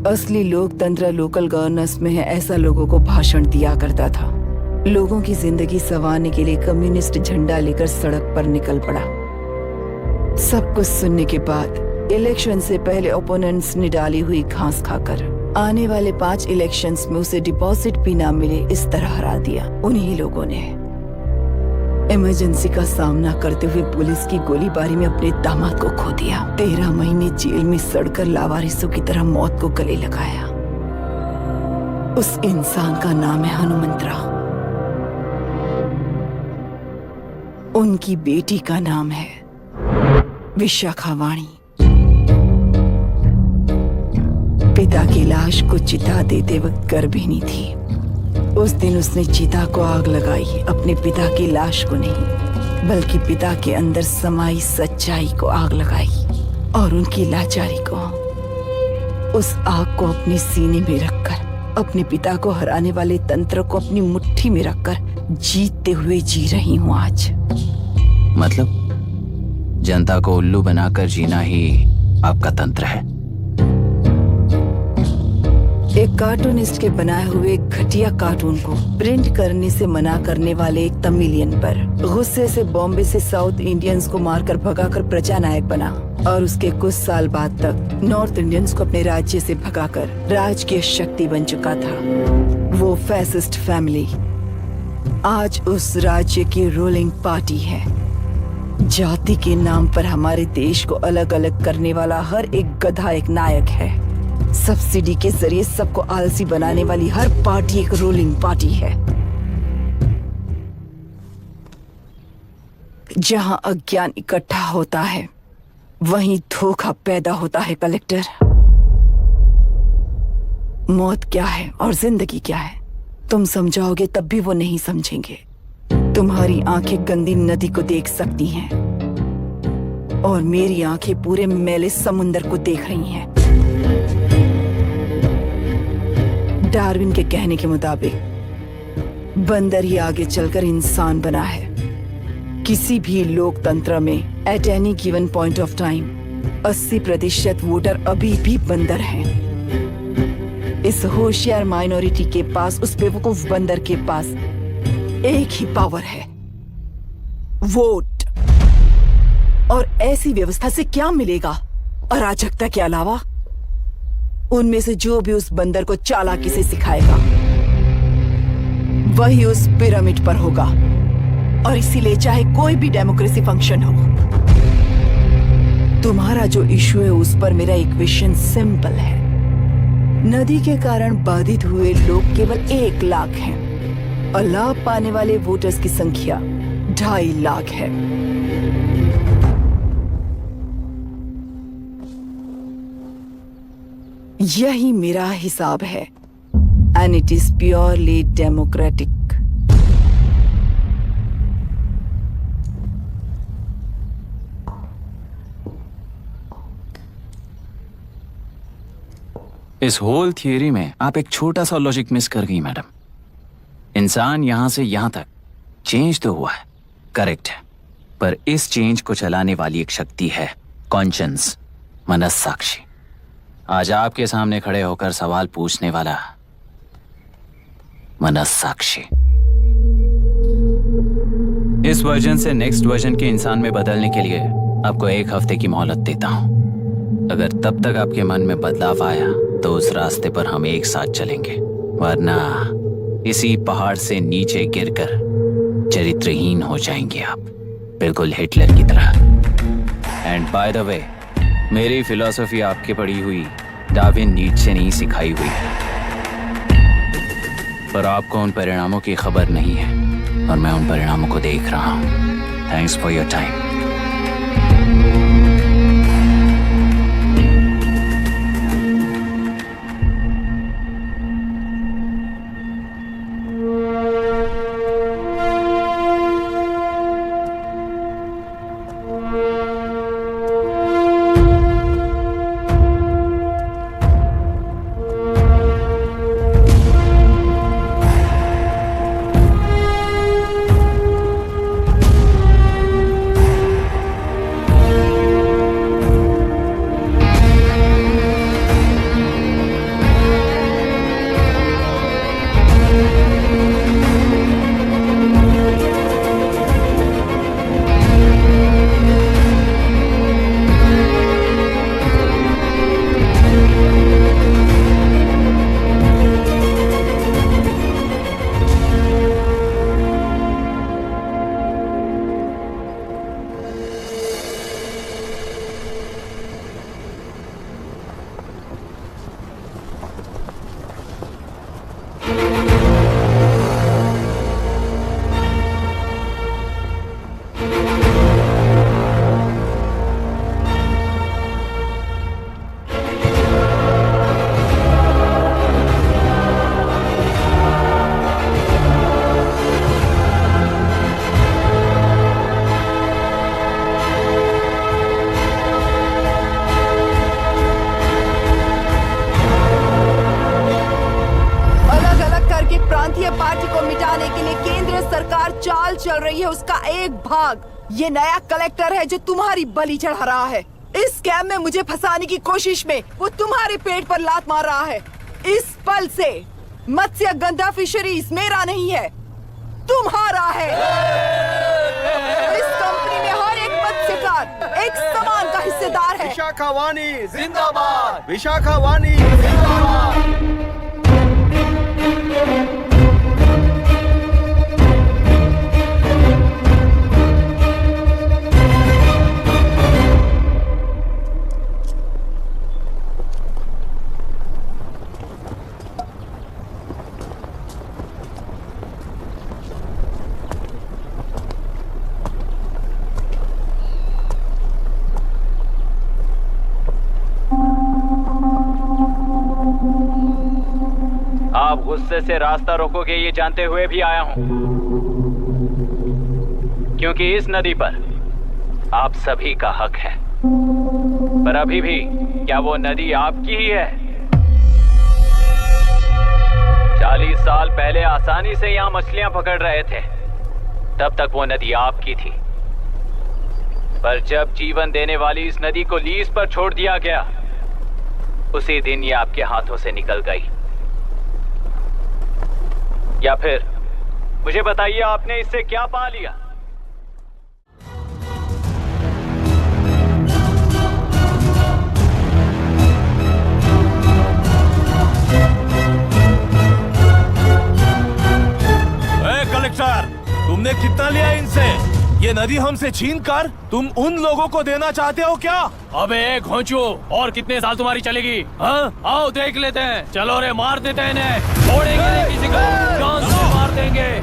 असली लोकतंत्र लोकल गवर्नेंस में है, ऐसा लोगों को भाषण दिया करता था। लोगों की जिंदगी संवारने के लिए कम्युनिस्ट झंडा लेकर सड़क पर निकल पड़ा। सब कुछ सुनने के बाद इलेक्शन से पहले ओपोनेंट्स ने डाली हुई घास खाकर आने वाले 5 इलेक्शंस में उसे डिपॉजिट भी ना मिले इस तरह हरा दिया। उन्हीं लोगों ने इमरजेंसी का सामना करते हुए पुलिस की गोलीबारी में अपने दामाद को खो दिया। 13 महीने जेल में सड़कर लावारिसों की तरह मौत को गले लगाया। उस इंसान का नाम है हनुमंतराव। उनकी बेटी का नाम है विशाखावाणी। पिता की लाश को चिता देते वक्त गर्भिणी थी। उस दिन उसने चिता को आग लगाई, अपने पिता की लाश को नहीं बल्कि पिता के अंदर समाई सच्चाई को आग लगाई और उनकी लाचारी को। उस आग को अपने सीने में रखकर अपने पिता को हराने वाले तंत्र को अपनी मुट्ठी में रखकर जीतते हुए जी रही हूँ आज। मतलब जनता को उल्लू बनाकर जीना ही आपका तंत्र है? एक कार्टूनिस्ट के बनाए हुए एक घटिया कार्टून को प्रिंट करने से मना करने वाले एक तमिलियन पर गुस्से से बॉम्बे से साउथ इंडियंस को मारकर भगाकर प्रजा नायक बना और उसके कुछ साल बाद तक नॉर्थ इंडियंस को अपने राज्य से भगाकर राजकीय शक्ति बन चुका था। वो फैसिस्ट फैमिली आज उस राज्य की रूलिंग पार्टी है। जाति के नाम पर हमारे देश को अलग अलग करने वाला हर एक गधा एक नायक है। सब्सिडी के जरिए सबको आलसी बनाने वाली हर पार्टी एक रूलिंग पार्टी है। जहां अज्ञान इकट्ठा होता है वहीं धोखा पैदा होता है। कलेक्टर, मौत क्या है और जिंदगी क्या है तुम समझाओगे तब भी वो नहीं समझेंगे। तुम्हारी आंखें गंदी नदी को देख सकती हैं और मेरी आंखें पूरे मैले समुंदर को देख रही हैं। डार्विन के कहने के मुताबिक बंदर ही आगे चलकर इंसान बना है। किसी भी लोकतंत्र में at any given point of time 80% voter अभी भी बंदर हैं। इस होशियार माइनॉरिटी के पास, उस बेवकूफ बंदर के पास एक ही पावर है, वोट। और ऐसी व्यवस्था से क्या मिलेगा? अराजकता के अलावा उनमें से जो भी उस बंदर को चालाकी से सिखाएगा वही उस पिरामिड पर होगा। और इसीलिए चाहे कोई भी डेमोक्रेसी फंक्शन हो, तुम्हारा जो इशू है उस पर मेरा इक्वेशन सिंपल है। नदी के कारण बाधित हुए लोग केवल 1 लाख हैं और लाभ पाने वाले वोटर्स की संख्या 2.5 लाख है। यही मेरा हिसाब है and it is purely democratic. इस होल थियरी में आप एक छोटा सा लॉजिक मिस कर गई मैडम। इंसान यहां से यहां तक चेंज तो हुआ है, करेक्ट है, पर इस चेंज को चलाने वाली एक शक्ति है, कॉन्शियंस, मनस्साक्षी। आज आपके सामने खड़े होकर सवाल पूछने वाला मनस्साक्षी। इस वर्जन से नेक्स्ट वर्जन के इंसान में बदलने के लिए आपको 1 हफ्ते की मोहलत देता हूं। अगर तब तक आपके मन में बदलाव आया तो उस रास्ते पर हम एक साथ चलेंगे, वरना इसी पहाड़ से नीचे गिरकर चरित्रहीन हो जाएंगे आप, बिल्कुल हिटलर की तरह। एंड बाय द वे, मेरी फिलॉसफी आपके पढ़ी हुई डार्विन नीचे नहीं सिखाई हुई है, पर आपको उन परिणामों की खबर नहीं है और मैं उन परिणामों को देख रहा हूं। Thanks for your time. चल रही है उसका एक भाग ये नया कलेक्टर है जो तुम्हारी बलि चढ़ा रहा है। इस स्कैम में मुझे फंसाने की कोशिश में वो तुम्हारे पेट पर लात मार रहा है। इस पल से मत्स्य गंधा फिशरीज मेरा नहीं है, तुम्हारा है। इस कंपनी में हर एक मत्स्यकार एक समान का हिस्सेदार है। विशाखावाणी जिंदाबाद, विशाखावाणी जिंदाबाद। आप गुस्से से रास्ता रोकोगे ये जानते हुए भी आया हूं, क्योंकि इस नदी पर आप सभी का हक है। पर अभी भी क्या वो नदी आपकी ही है? 40 साल पहले आसानी से यहाँ मछलियां पकड़ रहे थे, तब तक वो नदी आपकी थी। पर जब जीवन देने वाली इस नदी को लीज पर छोड़ दिया गया, उसी दिन ये आपके हाथों से निकल गई। या फिर मुझे बताइए, आपने इससे क्या पा लिया? डॉक्टर, तुमने कितना लिया इनसे? ये नदी हमसे छीन कर तुम उन लोगों को देना चाहते हो क्या? अबे घोंचू, और कितने साल तुम्हारी चलेगी? हाँ, आओ देख लेते हैं। चलो रे, मार देते हैं इन्हें। छोड़ेंगे नहीं किसी को, जान से मार देंगे।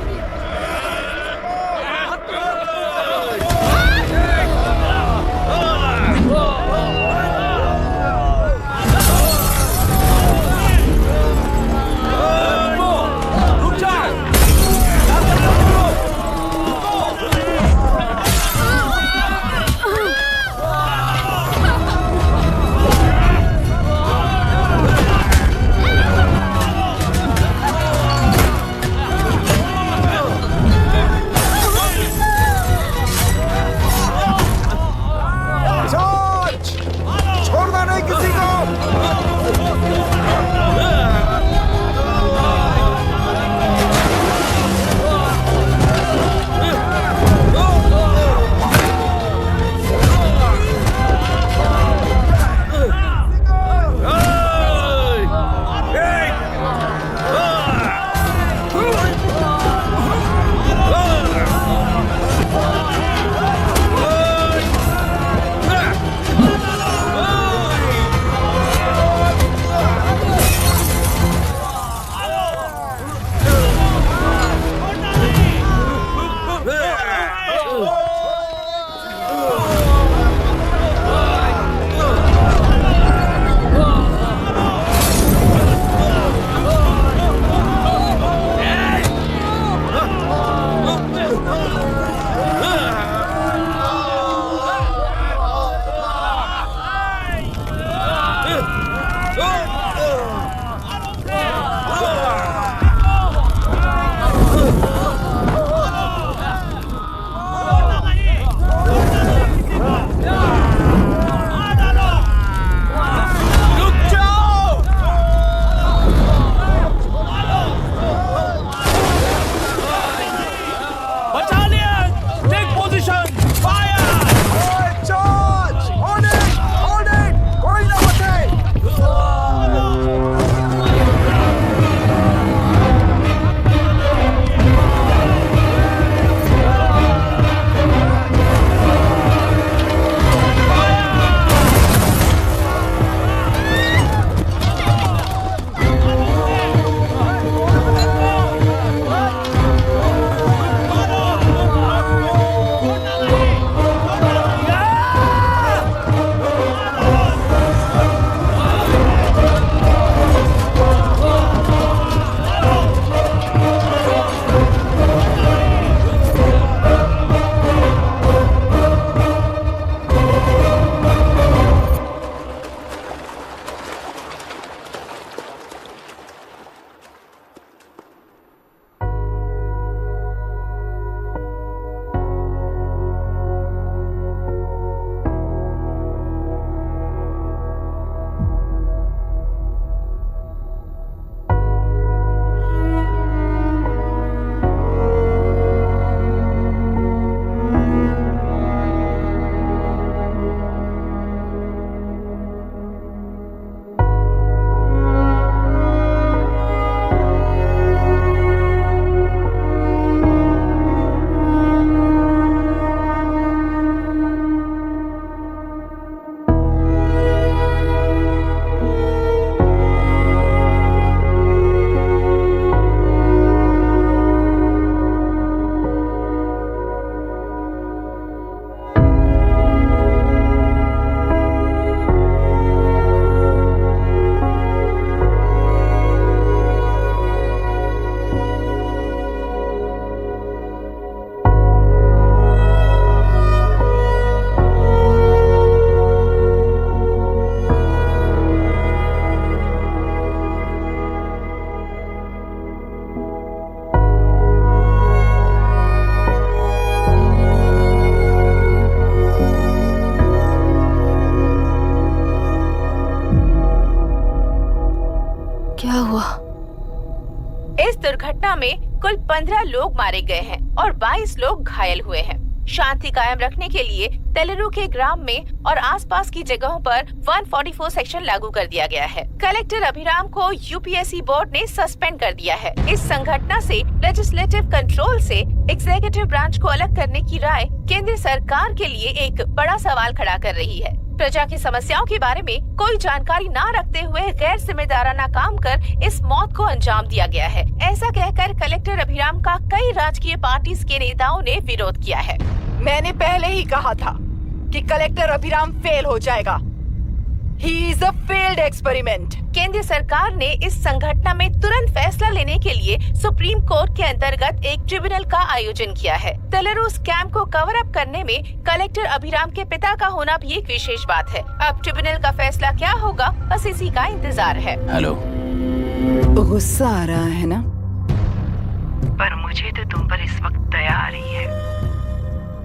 छोड़ना नहीं किसी को। क्या हुआ? इस दुर्घटना में कुल 15 लोग मारे गए हैं और 22 लोग घायल हुए हैं। शांति कायम रखने के लिए तेलुरु के ग्राम में और आसपास की जगहों पर 144 सेक्शन लागू कर दिया गया है। कलेक्टर अभिराम को यूपीएससी बोर्ड ने सस्पेंड कर दिया है। इस संघटना से लेजिस्लेटिव कंट्रोल से एग्जीक्यूटिव ब्रांच को अलग करने की राय केंद्र सरकार के लिए एक बड़ा सवाल खड़ा कर रही है। प्रजा की समस्याओं के बारे में कोई जानकारी न रखते हुए गैर जिम्मेदाराना काम कर इस मौत को अंजाम दिया गया है। ऐसा कहकर कलेक्टर अभिराम का कई राजकीय पार्टी के नेताओं ने विरोध किया है। मैंने पहले ही कहा था कि कलेक्टर अभिराम फेल हो जाएगा। He is a failed experiment. केंद्र सरकार ने इस संघटना में तुरंत फैसला लेने के लिए सुप्रीम कोर्ट के अंतर्गत एक ट्रिब्यूनल का आयोजन किया है। तेलुरु स्कैम को कवर अप करने में कलेक्टर अभिराम के पिता का होना भी एक विशेष बात है। अब ट्रिब्यूनल का फैसला क्या होगा, बस इसी का इंतजार है। हेलो, गुस्सा आ रहा है ना? पर मुझे तो तुम पर इस वक्त दया आ रही है।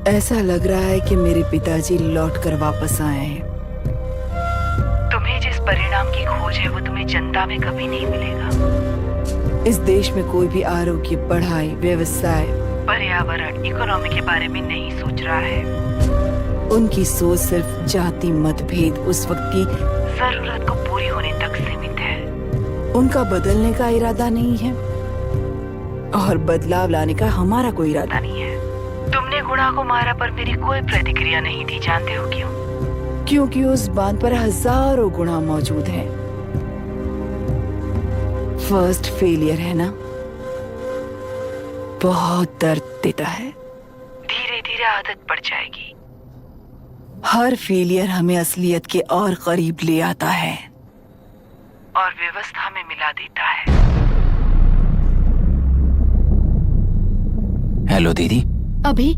ऐसा लग रहा है कि मेरे पिताजी लौट कर वापस आए हैं। तुम्हें जिस परिणाम की खोज है वो तुम्हें जनता में कभी नहीं मिलेगा। इस देश में कोई भी आरोग्य, पढ़ाई, व्यवसाय, पर्यावरण, इकोनॉमी के बारे में नहीं सोच रहा है। उनकी सोच सिर्फ जाति मतभेद उस वक्त की जरूरत को पूरी होने तक सीमित है। उनका बदलने का इरादा नहीं है और बदलाव लाने का हमारा कोई इरादा नहीं है। तुमने गुणा को मारा पर मेरी कोई प्रतिक्रिया नहीं दी, जानते हो क्यों? क्योंकि उस बांध पर हजारों गुणा मौजूद हैं। फर्स्ट फेलियर है ना, बहुत दर्द देता है। धीरे धीरे आदत पड़ जाएगी। हर फेलियर हमें असलियत के और करीब ले आता है और व्यवस्था में मिला देता है। हेलो दीदी। अभी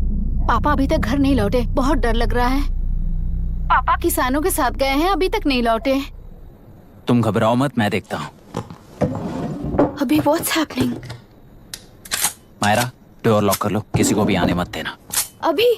पापा अभी तक घर नहीं लौटे, बहुत डर लग रहा है। पापा किसानों के साथ गए हैं, अभी तक नहीं लौटे। तुम घबराओ मत, मैं देखता हूँ। अभी what's happening? Myra, door lock कर लो, किसी को भी आने मत देना। अभी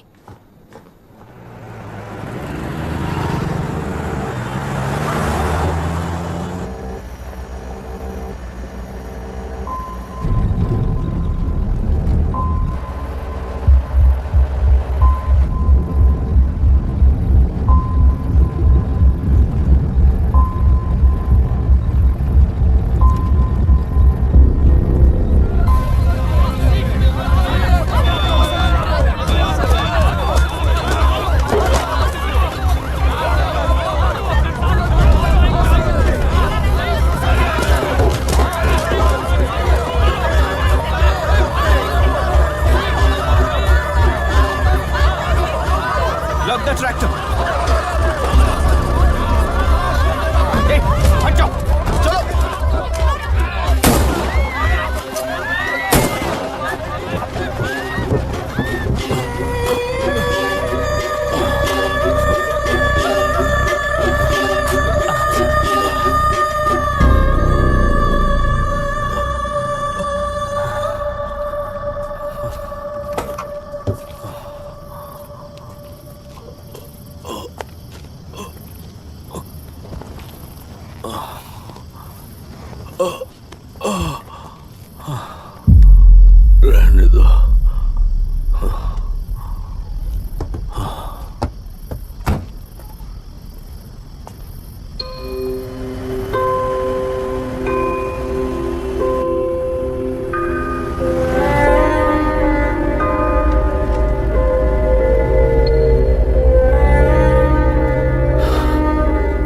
रहने दो।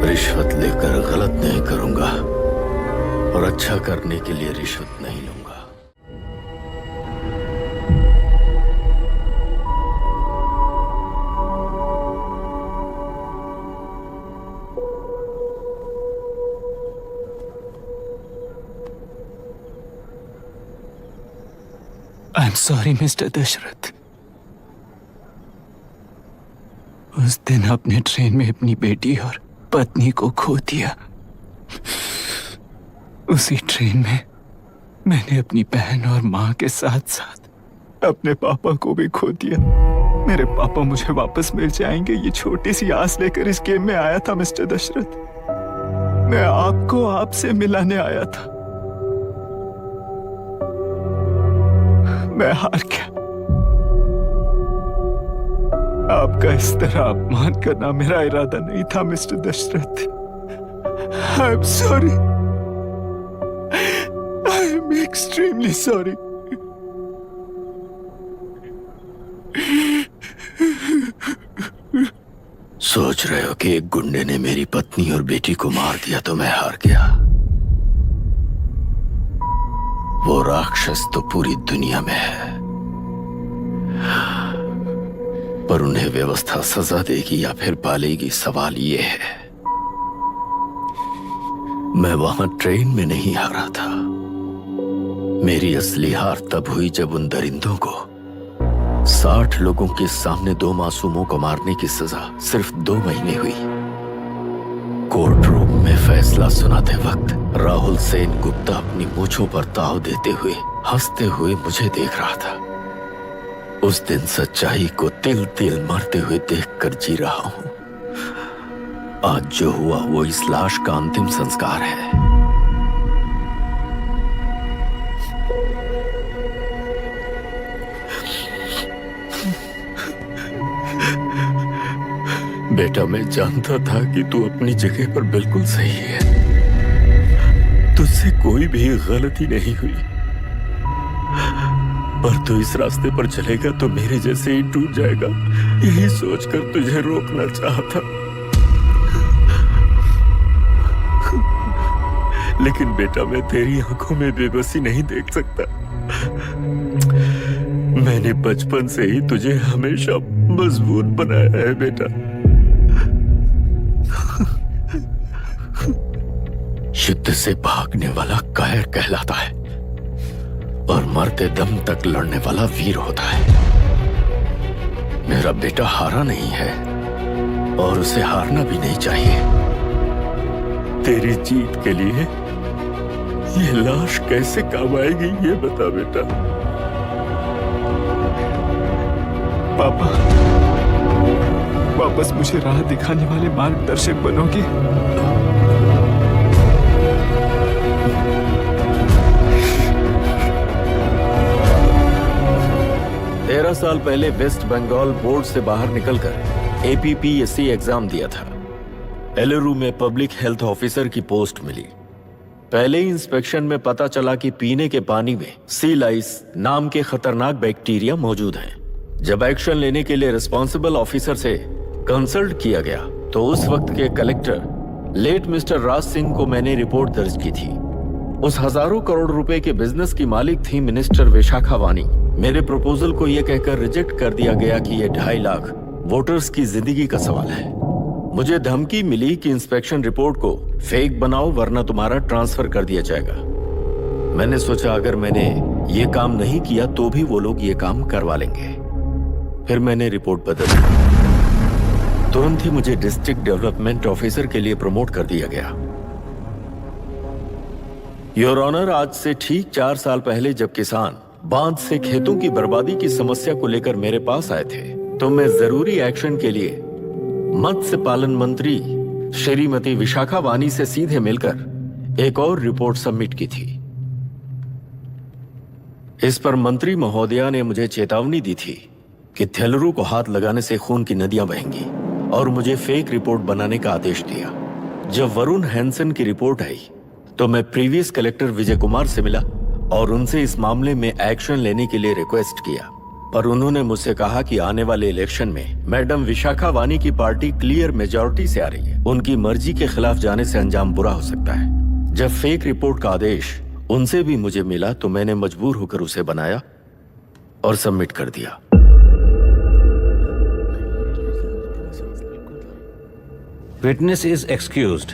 रिश्वत लेकर गलत नहीं करूंगा और अच्छा करने के लिए रिश्वत नहीं लूंगा। I am sorry mister Dashrath. उस दिन आपने ट्रेन में अपनी बेटी और पत्नी को खो दिया। उसी ट्रेन में मैंने अपनी बहन और माँ के साथ साथ अपने पापा को भी खो दिया। मेरे पापा मुझे वापस मिल जाएंगे, ये छोटी सी आस लेकर इस गेम में आया था मिस्टर दशरथ। मैं आपको आपसे मिलाने आया था। मैं हार गया। आपका इस तरह अपमान करना मेरा इरादा नहीं था mister Dashrath. I am sorry, I am extremely sorry. सोच रहे हो कि एक गुंडे ने मेरी पत्नी और बेटी को मार दिया तो मैं हार गया? वो राक्षस तो पूरी दुनिया में है, पर उन्हें व्यवस्था सजा देगी या फिर पालेगी, सवाल ये है। मैं वहां ट्रेन में नहीं हारा था। मेरी असली हार तब हुई जब उन दरिंदों को 60 लोगों के सामने 2 मासूमों को मारने की सजा सिर्फ 2 महीने हुई। कोर्ट रूम में फैसला सुनाते वक्त राहुल सेन गुप्ता अपनी मूंछों पर ताव देते हुए हंसते हुए मुझे देख रहा था। उस दिन सच्चाई को तिल तिल मरते हुए देखकर जी रहा हूं। आज जो हुआ वो इस लाश का अंतिम संस्कार है। बेटा, मैं जानता था कि तू अपनी जगह पर बिल्कुल सही है। तुझसे कोई भी गलती नहीं हुई, पर तू इस रास्ते पर चलेगा तो मेरे जैसे ही टूट जाएगा, यही सोचकर तुझे रोकना चाहता। लेकिन बेटा, मैं तेरी आंखों में बेबसी नहीं देख सकता। मैंने बचपन से ही तुझे हमेशा मजबूत बनाया है बेटा। युद्ध से भागने वाला कायर कहलाता है और मरते दम तक लड़ने वाला वीर होता है। मेरा बेटा हारा नहीं है और उसे हारना भी नहीं चाहिए। तेरी जीत के लिए ये लाश कैसे काम आएगी ये बता बेटा। पापा, वापस मुझे राह दिखाने वाले मार्गदर्शक बनोगे? 13 साल पहले वेस्ट बंगाल बोर्ड से बाहर निकलकर APPSC एग्जाम दिया था। एलरू में पब्लिक हेल्थ ऑफिसर की पोस्ट मिली। पहले ही इंस्पेक्शन में पता चला कि पीने के पानी में सी लाइस नाम के खतरनाक बैक्टीरिया मौजूद हैं। जब एक्शन लेने के लिए रिस्पॉन्सिबल ऑफिसर से कंसल्ट किया गया तो उस वक्त के collector late mister Raj Singh को मैंने रिपोर्ट दर्ज की थी। उस हजारों करोड़ रुपए के बिजनेस की मालिक थी मिनिस्टर विशाखा वानी। मेरे प्रपोजल को यह कहकर रिजेक्ट कर दिया गया कि यह 2.5 लाख वोटर्स की जिंदगी का सवाल है। मुझे धमकी मिली कि इंस्पेक्शन रिपोर्ट को फेक बनाओ वरना तुम्हारा ट्रांसफर कर दिया जाएगा। मैंने सोचा अगर मैंने ये काम नहीं किया तो भी वो लोग ये काम करवा लेंगे। फिर मैंने रिपोर्ट बदली। तुरंत ही मुझे डिस्ट्रिक्ट डेवलपमेंट ऑफिसर के लिए प्रमोट कर दिया गया। योर ऑनर, आज से ठीक 4 साल पहले जब किसान बांध से खेतों की बर्बादी की समस्या को लेकर मेरे पास आए थे तो मैं जरूरी एक्शन के लिए मत्स्य पालन मंत्री श्रीमती विशाखा वानी से सीधे मिलकर एक और रिपोर्ट सबमिट की थी। इस पर मंत्री महोदया ने मुझे चेतावनी दी थी कि थेलरू को हाथ लगाने से खून की नदियां बहेंगी और मुझे फेक रिपोर्ट बनाने का आदेश दिया। जब वरुण हैंसन की रिपोर्ट आई तो मैं प्रीवियस कलेक्टर विजय कुमार से मिला और उनसे इस मामले में एक्शन लेने के लिए रिक्वेस्ट किया, पर उन्होंने मुझसे कहा कि आने वाले इलेक्शन में मैडम विशाखा वानी की पार्टी क्लियर मेजॉरिटी से आ रही है। उनकी मर्जी के खिलाफ जाने से अंजाम बुरा हो सकता है। जब फेक रिपोर्ट का आदेश उनसे भी मुझे मिला तो मैंने मजबूर होकर उसे बनाया और सबमिट कर दिया। Witness is excused.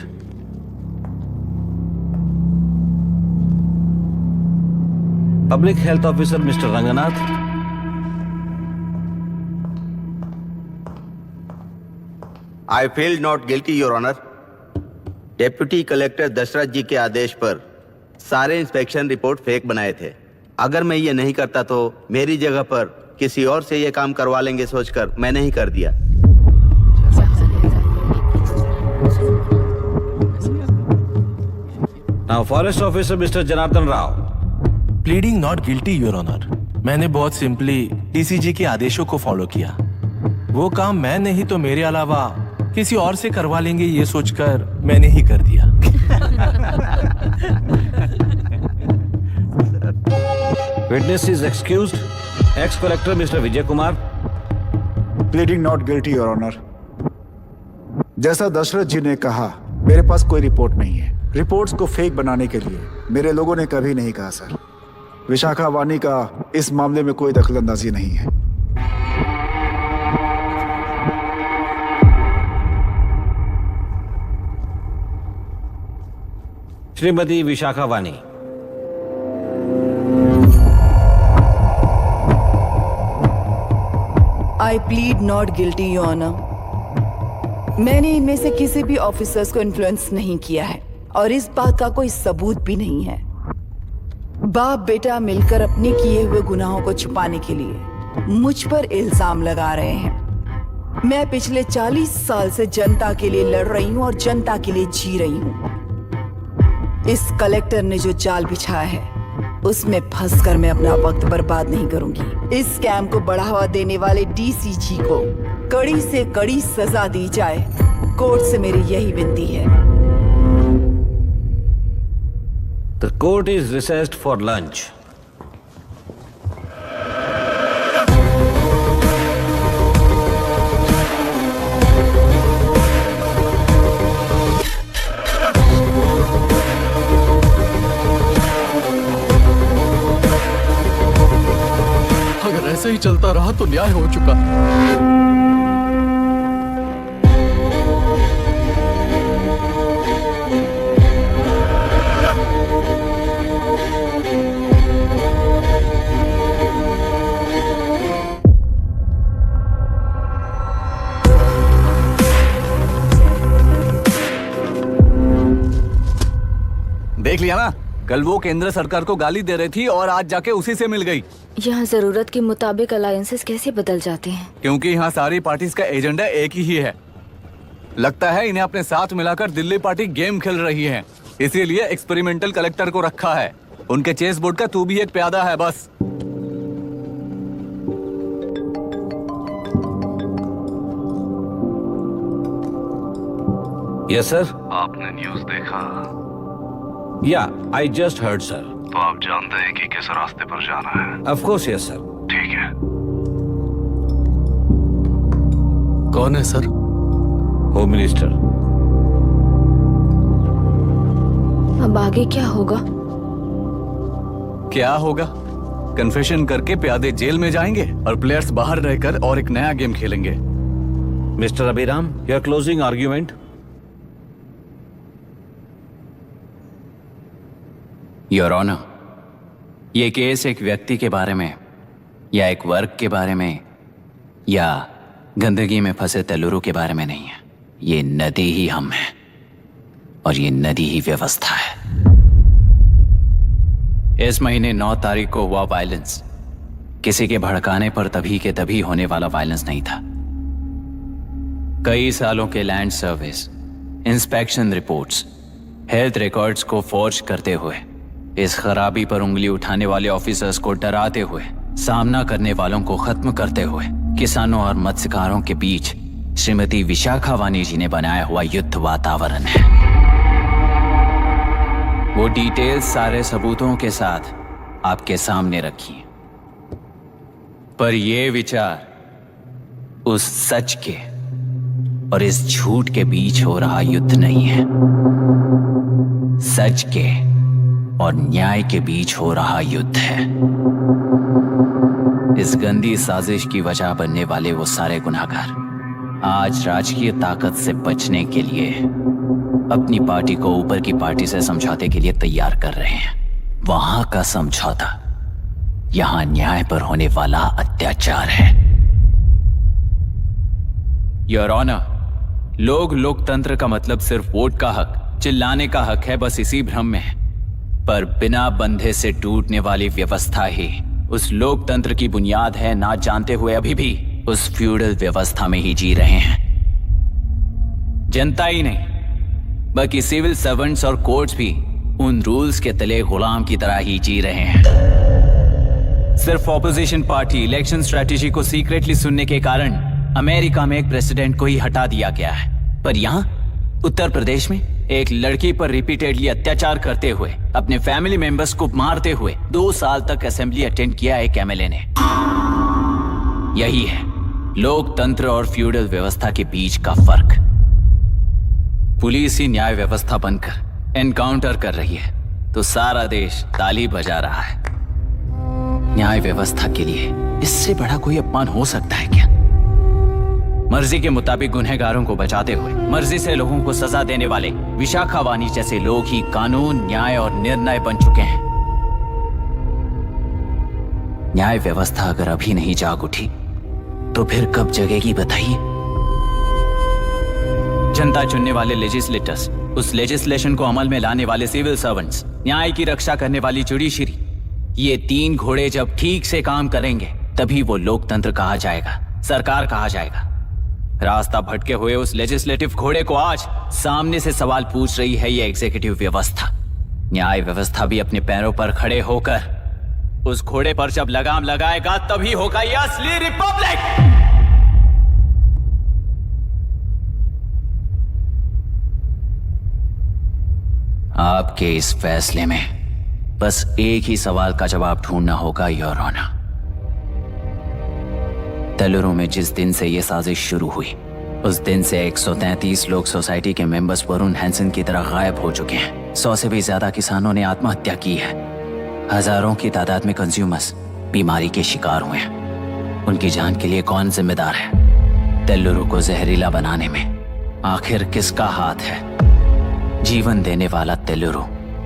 Public Health Officer Mr. Ranganath. I feel not guilty, Your Honor. Deputy collector Dashrath ji के आदेश पर सारे इंस्पेक्शन रिपोर्ट फेक बनाए थे। अगर मैं ये नहीं करता तो मेरी जगह पर किसी और से ये काम करवा लेंगे सोचकर मैंने ही कर दिया। Now Forest Officer Mr. Janardhan Rao. Pleading not guilty your honour. मैंने बहुत सिंपली डीसीजी के आदेशों को फॉलो किया। वो काम मैं नहीं तो मेरे अलावा किसी और से करवा लेंगे, ये सोचकर मैंने ही कर दिया। Witness is excused. Ex collector mister Vijay Kumar. Pleading not guilty your honour. जैसा दशरथ जी ने कहा, मेरे पास कोई रिपोर्ट नहीं है। रिपोर्ट्स को फेक बनाने के लिए मेरे लोगों ने कभी नहीं कहा सर। विशाखा वानी का इस मामले में कोई दखलंदाजी नहीं है। Shrimati Vishakha Vani. I plead not guilty your honour. मैंने इनमें से किसी भी ऑफिसर्स को इन्फ्लुएंस नहीं किया है और इस बात का कोई सबूत भी नहीं है। बाप बेटा मिलकर अपने किए हुए गुनाहों को छुपाने के लिए मुझ पर इल्जाम लगा रहे हैं। मैं पिछले 40 साल से जनता के लिए लड़ रही हूँ और जनता के लिए जी रही हूँ। इस कलेक्टर ने जो जाल बिछाया है उसमें फंसकर मैं अपना वक्त बर्बाद नहीं करूंगी। इस स्कैम को बढ़ावा देने वाले डीसीजी को कड़ी से कड़ी सजा दी जाए, कोर्ट से मेरी यही विनती है। The court is recessed for lunch. अगर ऐसे ही चलता रहा तो न्याय हो चुका। देख लिया ना, कल वो केंद्र सरकार को गाली दे रही थी और आज जाके उसी से मिल गई। यहाँ जरूरत के मुताबिक अलायंसेस कैसे बदल जाते हैं? क्योंकि यहाँ सारी पार्टीज का एजेंडा एक ही है। लगता है इन्हें अपने साथ मिलाकर दिल्ली पार्टी गेम खेल रही है, इसीलिए एक्सपेरिमेंटल कलेक्टर को रखा है। उनके चेस बोर्ड का तू भी एक प्यादा है बस। Yes sir. आपने न्यूज़ देखा? या आई जस्ट हर्ड सर। तो आप जानते हैं कि किस रास्ते पर जाना है? Of course yes sir. ठीक है। कौन है सर? Home minister. अब आगे क्या होगा? क्या होगा? कन्फेशन करके प्यादे जेल में जाएंगे और प्लेयर्स बाहर रहकर और एक नया गेम खेलेंगे। Mister Abhiram, your closing argument. Your honour, ये केस एक व्यक्ति के बारे में या एक वर्ग के बारे में या गंदगी में फंसे तेलुरु के बारे में नहीं है। ये नदी ही हम हैं और ये नदी ही व्यवस्था है। इस महीने 9 तारीख को हुआ वायलेंस किसी के भड़काने पर तभी के तभी होने वाला वायलेंस नहीं था। कई सालों के land service, inspection reports, health records को फॉर्ज करते हुए, इस खराबी पर उंगली उठाने वाले ऑफिसर्स को डराते हुए, सामना करने वालों को खत्म करते हुए किसानों और मत्स्यकारों के बीच श्रीमती विशाखा वानी जी ने बनाया हुआ युद्ध वातावरण है। वो डिटेल्स सारे सबूतों के साथ आपके सामने रखी, पर ये विचार उस सच के और इस झूठ के बीच हो रहा युद्ध नहीं है, सच के और न्याय के बीच हो रहा युद्ध है। इस गंदी साजिश की वजह बनने वाले वो सारे गुनहगार आज राजकीय ताकत से बचने के लिए अपनी पार्टी को ऊपर की पार्टी से समझौते के लिए तैयार कर रहे हैं। वहां का समझौता यहां न्याय पर होने वाला अत्याचार है। योर ऑनर, लोग लोकतंत्र का मतलब सिर्फ वोट का हक, चिल्लाने का हक है, बस इसी भ्रम में है। पर बिना बंधे से टूटने वाली व्यवस्था ही उस लोकतंत्र की बुनियाद है, ना जानते हुए अभी भी उस फ्यूडल व्यवस्था में ही जी रहे हैं। जनता ही नहीं बल्कि सिविल सर्वेंट्स और कोर्ट्स भी उन रूल्स के तले गुलाम की तरह ही जी रहे हैं। सिर्फ ऑपोजिशन पार्टी इलेक्शन स्ट्रेटेजी को सीक्रेटली सुनने के कारण अमेरिका में एक प्रेसिडेंट को ही हटा दिया गया है, पर यहाँ उत्तर प्रदेश में एक लड़की पर रिपीटेडली अत्याचार करते हुए, अपने फैमिली मेंबर्स को मारते हुए 2 साल तक असेंबली अटेंड किया एक एमएलए ने। यही है लोकतंत्र और फ्यूडल व्यवस्था के बीच का फर्क। पुलिस ही न्याय व्यवस्था बनकर एनकाउंटर कर रही है तो सारा देश ताली बजा रहा है। न्याय व्यवस्था के लिए इससे बड़ा कोई अपमान हो सकता है क्या? मर्जी के मुताबिक गुनहगारों को बचाते हुए मर्जी से लोगों को सजा देने वाले विशाखा वानी जैसे लोग ही कानून, न्याय और निर्णय बन चुके हैं। न्याय व्यवस्था अगर अभी नहीं जाग उठी तो फिर कब जगेगी बताइए? जनता चुनने वाले लेजिस्लेटर्स, उस लेजिस्लेशन को अमल में लाने वाले सिविल सर्वेंट्स, न्याय की रक्षा करने वाली जुडिशरी, ये 3 घोड़े जब ठीक से काम करेंगे तभी वो लोकतंत्र कहा जाएगा, सरकार कहा जाएगा। रास्ता भटके हुए उस लेजिस्लेटिव घोड़े को आज सामने से सवाल पूछ रही है ये एग्जीक्यूटिव व्यवस्था। न्याय व्यवस्था भी अपने पैरों पर खड़े होकर उस घोड़े पर जब लगाम लगाएगा तभी होगा ये असली रिपब्लिक। आपके इस फैसले में बस एक ही सवाल का जवाब ढूंढना होगा योर ऑनर। तेलुरु में जिस दिन से ये साजिश शुरू हुई उस दिन से 133 लोग सोसाइटी के मेंबर्स वरुण हैंसन की तरह गायब हो चुके हैं। 100 से भी ज्यादा किसानों ने आत्महत्या की है। हजारों की तादाद में कंज्यूमर्स बीमारी के शिकार हुए हैं। उनकी जान के लिए कौन जिम्मेदार है? तेलुरु को जहरीला बनाने में आखिर किसका हाथ है? जीवन देने वाला तेलुरु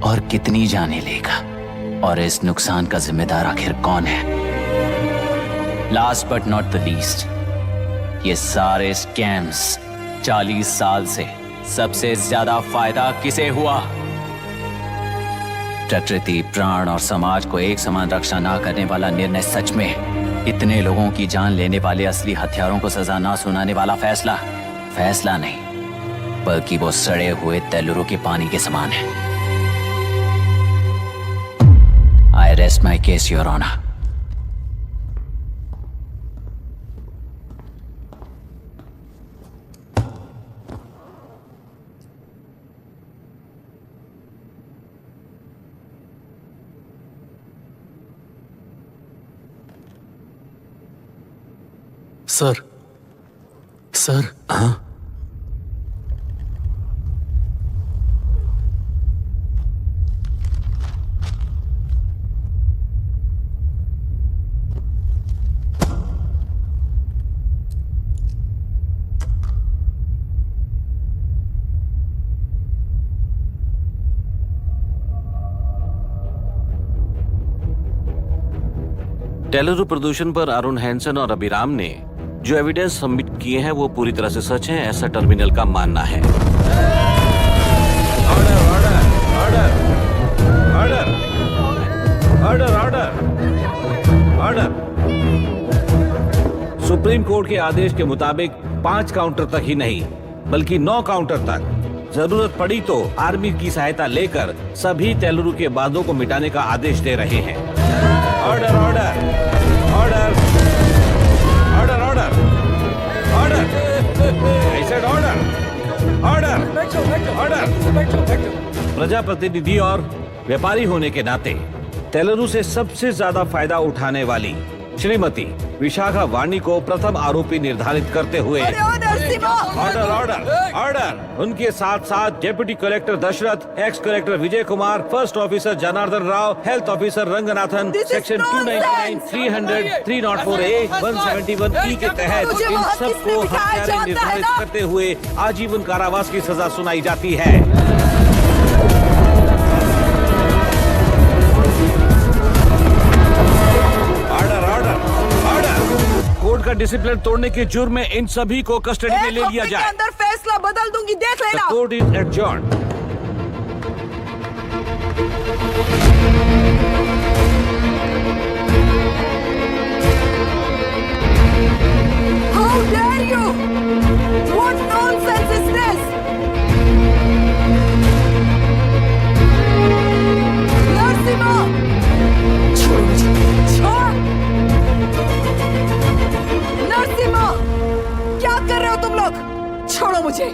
और कितनी जाने लेगा? और इस नुकसान का जिम्मेदार आखिर कौन है? Last but not the least, ये सारे स्कैम्स 40 साल से सबसे ज्यादा फायदा किसे हुआ? प्रकृति, प्राण और समाज को एक समान रक्षा ना करने वाला निर्णय, सच में इतने लोगों की जान लेने वाले असली हथियारों को सजा ना सुनाने वाला फैसला नहीं बल्कि वो सड़े हुए तेलुरु के पानी के समान है। I rest my case your honour. Sir हाँ तेलुरु प्रदूषण पर अरुण हैंसन और अभिराम ने जो एविडेंस सबमिट किए हैं वो पूरी तरह से सच है, ऐसा टर्मिनल का मानना है। Order order order order order order. Supreme court के आदेश के मुताबिक 5 काउंटर तक ही नहीं बल्कि 9 काउंटर तक जरूरत पड़ी तो आर्मी की सहायता लेकर सभी तेलुरु के बांधों को मिटाने का आदेश दे रहे हैं। Order order order order order order order order. प्रजाप्रतिनिधि और व्यापारी होने के नाते तेलुरु से सबसे ज्यादा फायदा उठाने वाली श्रीमती विशाखा वानी को प्रथम आरोपी निर्धारित करते हुए ऑर्डर ऑर्डर ऑर्डर। उनके साथ साथ deputy collector Dashrath, ex collector Vijay Kumar, first officer Janardhan Rao, health officer Ranganathan, section 299, 300, 304A, 171E के तहत इन सबको हत्यारे निर्धारित करते हुए आजीवन कारावास की सजा सुनाई जाती है। कोर्ट का डिसिप्लिन तोड़ने के जुर्म में इन सभी को कस्टडी में ले लिया जाए। अंदर फैसला बदल दूंगी, देख लेना। Court is adjourned. How dare you? What nonsense is this? Narasimha, छोड़। नरसिम्हा, छोड़ो मुझे,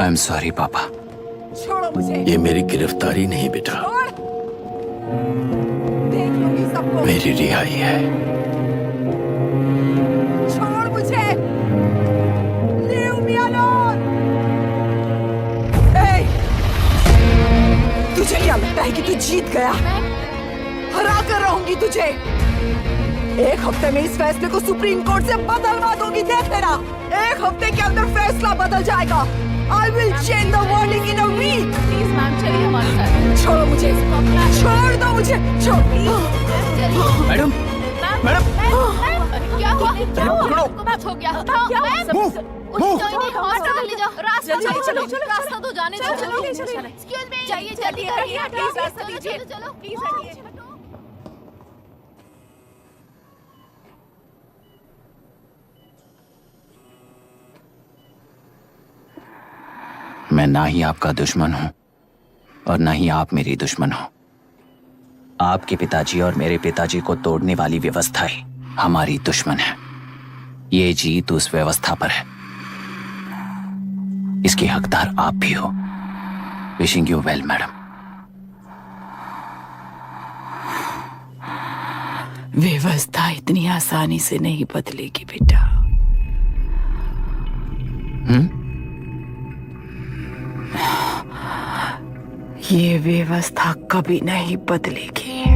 आई एम सॉरी पापा। छोड़ो मुझे। ये मेरी गिरफ्तारी नहीं बेटा, छोड़। देख लूंगी सबको। मेरी रिहाई है। छोड़ मुझे। Leave me alone. Hey! तुझे क्या लगता है कि तू जीत गया? हरा कर रहूंगी तुझे। एक हफ्ते में इस फैसले को सुप्रीम कोर्ट से बदलवा दूंगी, देख लेना। एक हफ्ते के अंदर फैसला बदल जाएगा। I will change the verdict in a week. Please ma'am चलिए हमारे साथ। छोड़ो मुझे, छोड़ दो मुझे, छोड़। मैडम, मैडम, क्या हुआ? पकड़ो। कुछ हो गया? रास्ता तो जाने दो। Excuse me. चलिए जल्दी करिए, प्लीज रास्ता दीजिए। चलो प्लीज हटिए। मैं ना ही आपका दुश्मन हूं और ना ही आप मेरी दुश्मन हो। आपके पिताजी और मेरे पिताजी को तोड़ने वाली व्यवस्था ही हमारी दुश्मन है। ये जीत उस व्यवस्था पर है, इसके हकदार आप भी हो। Wishing you well madam. व्यवस्था इतनी आसानी से नहीं बदलेगी बेटा। ये व्यवस्था कभी नहीं बदलेगी।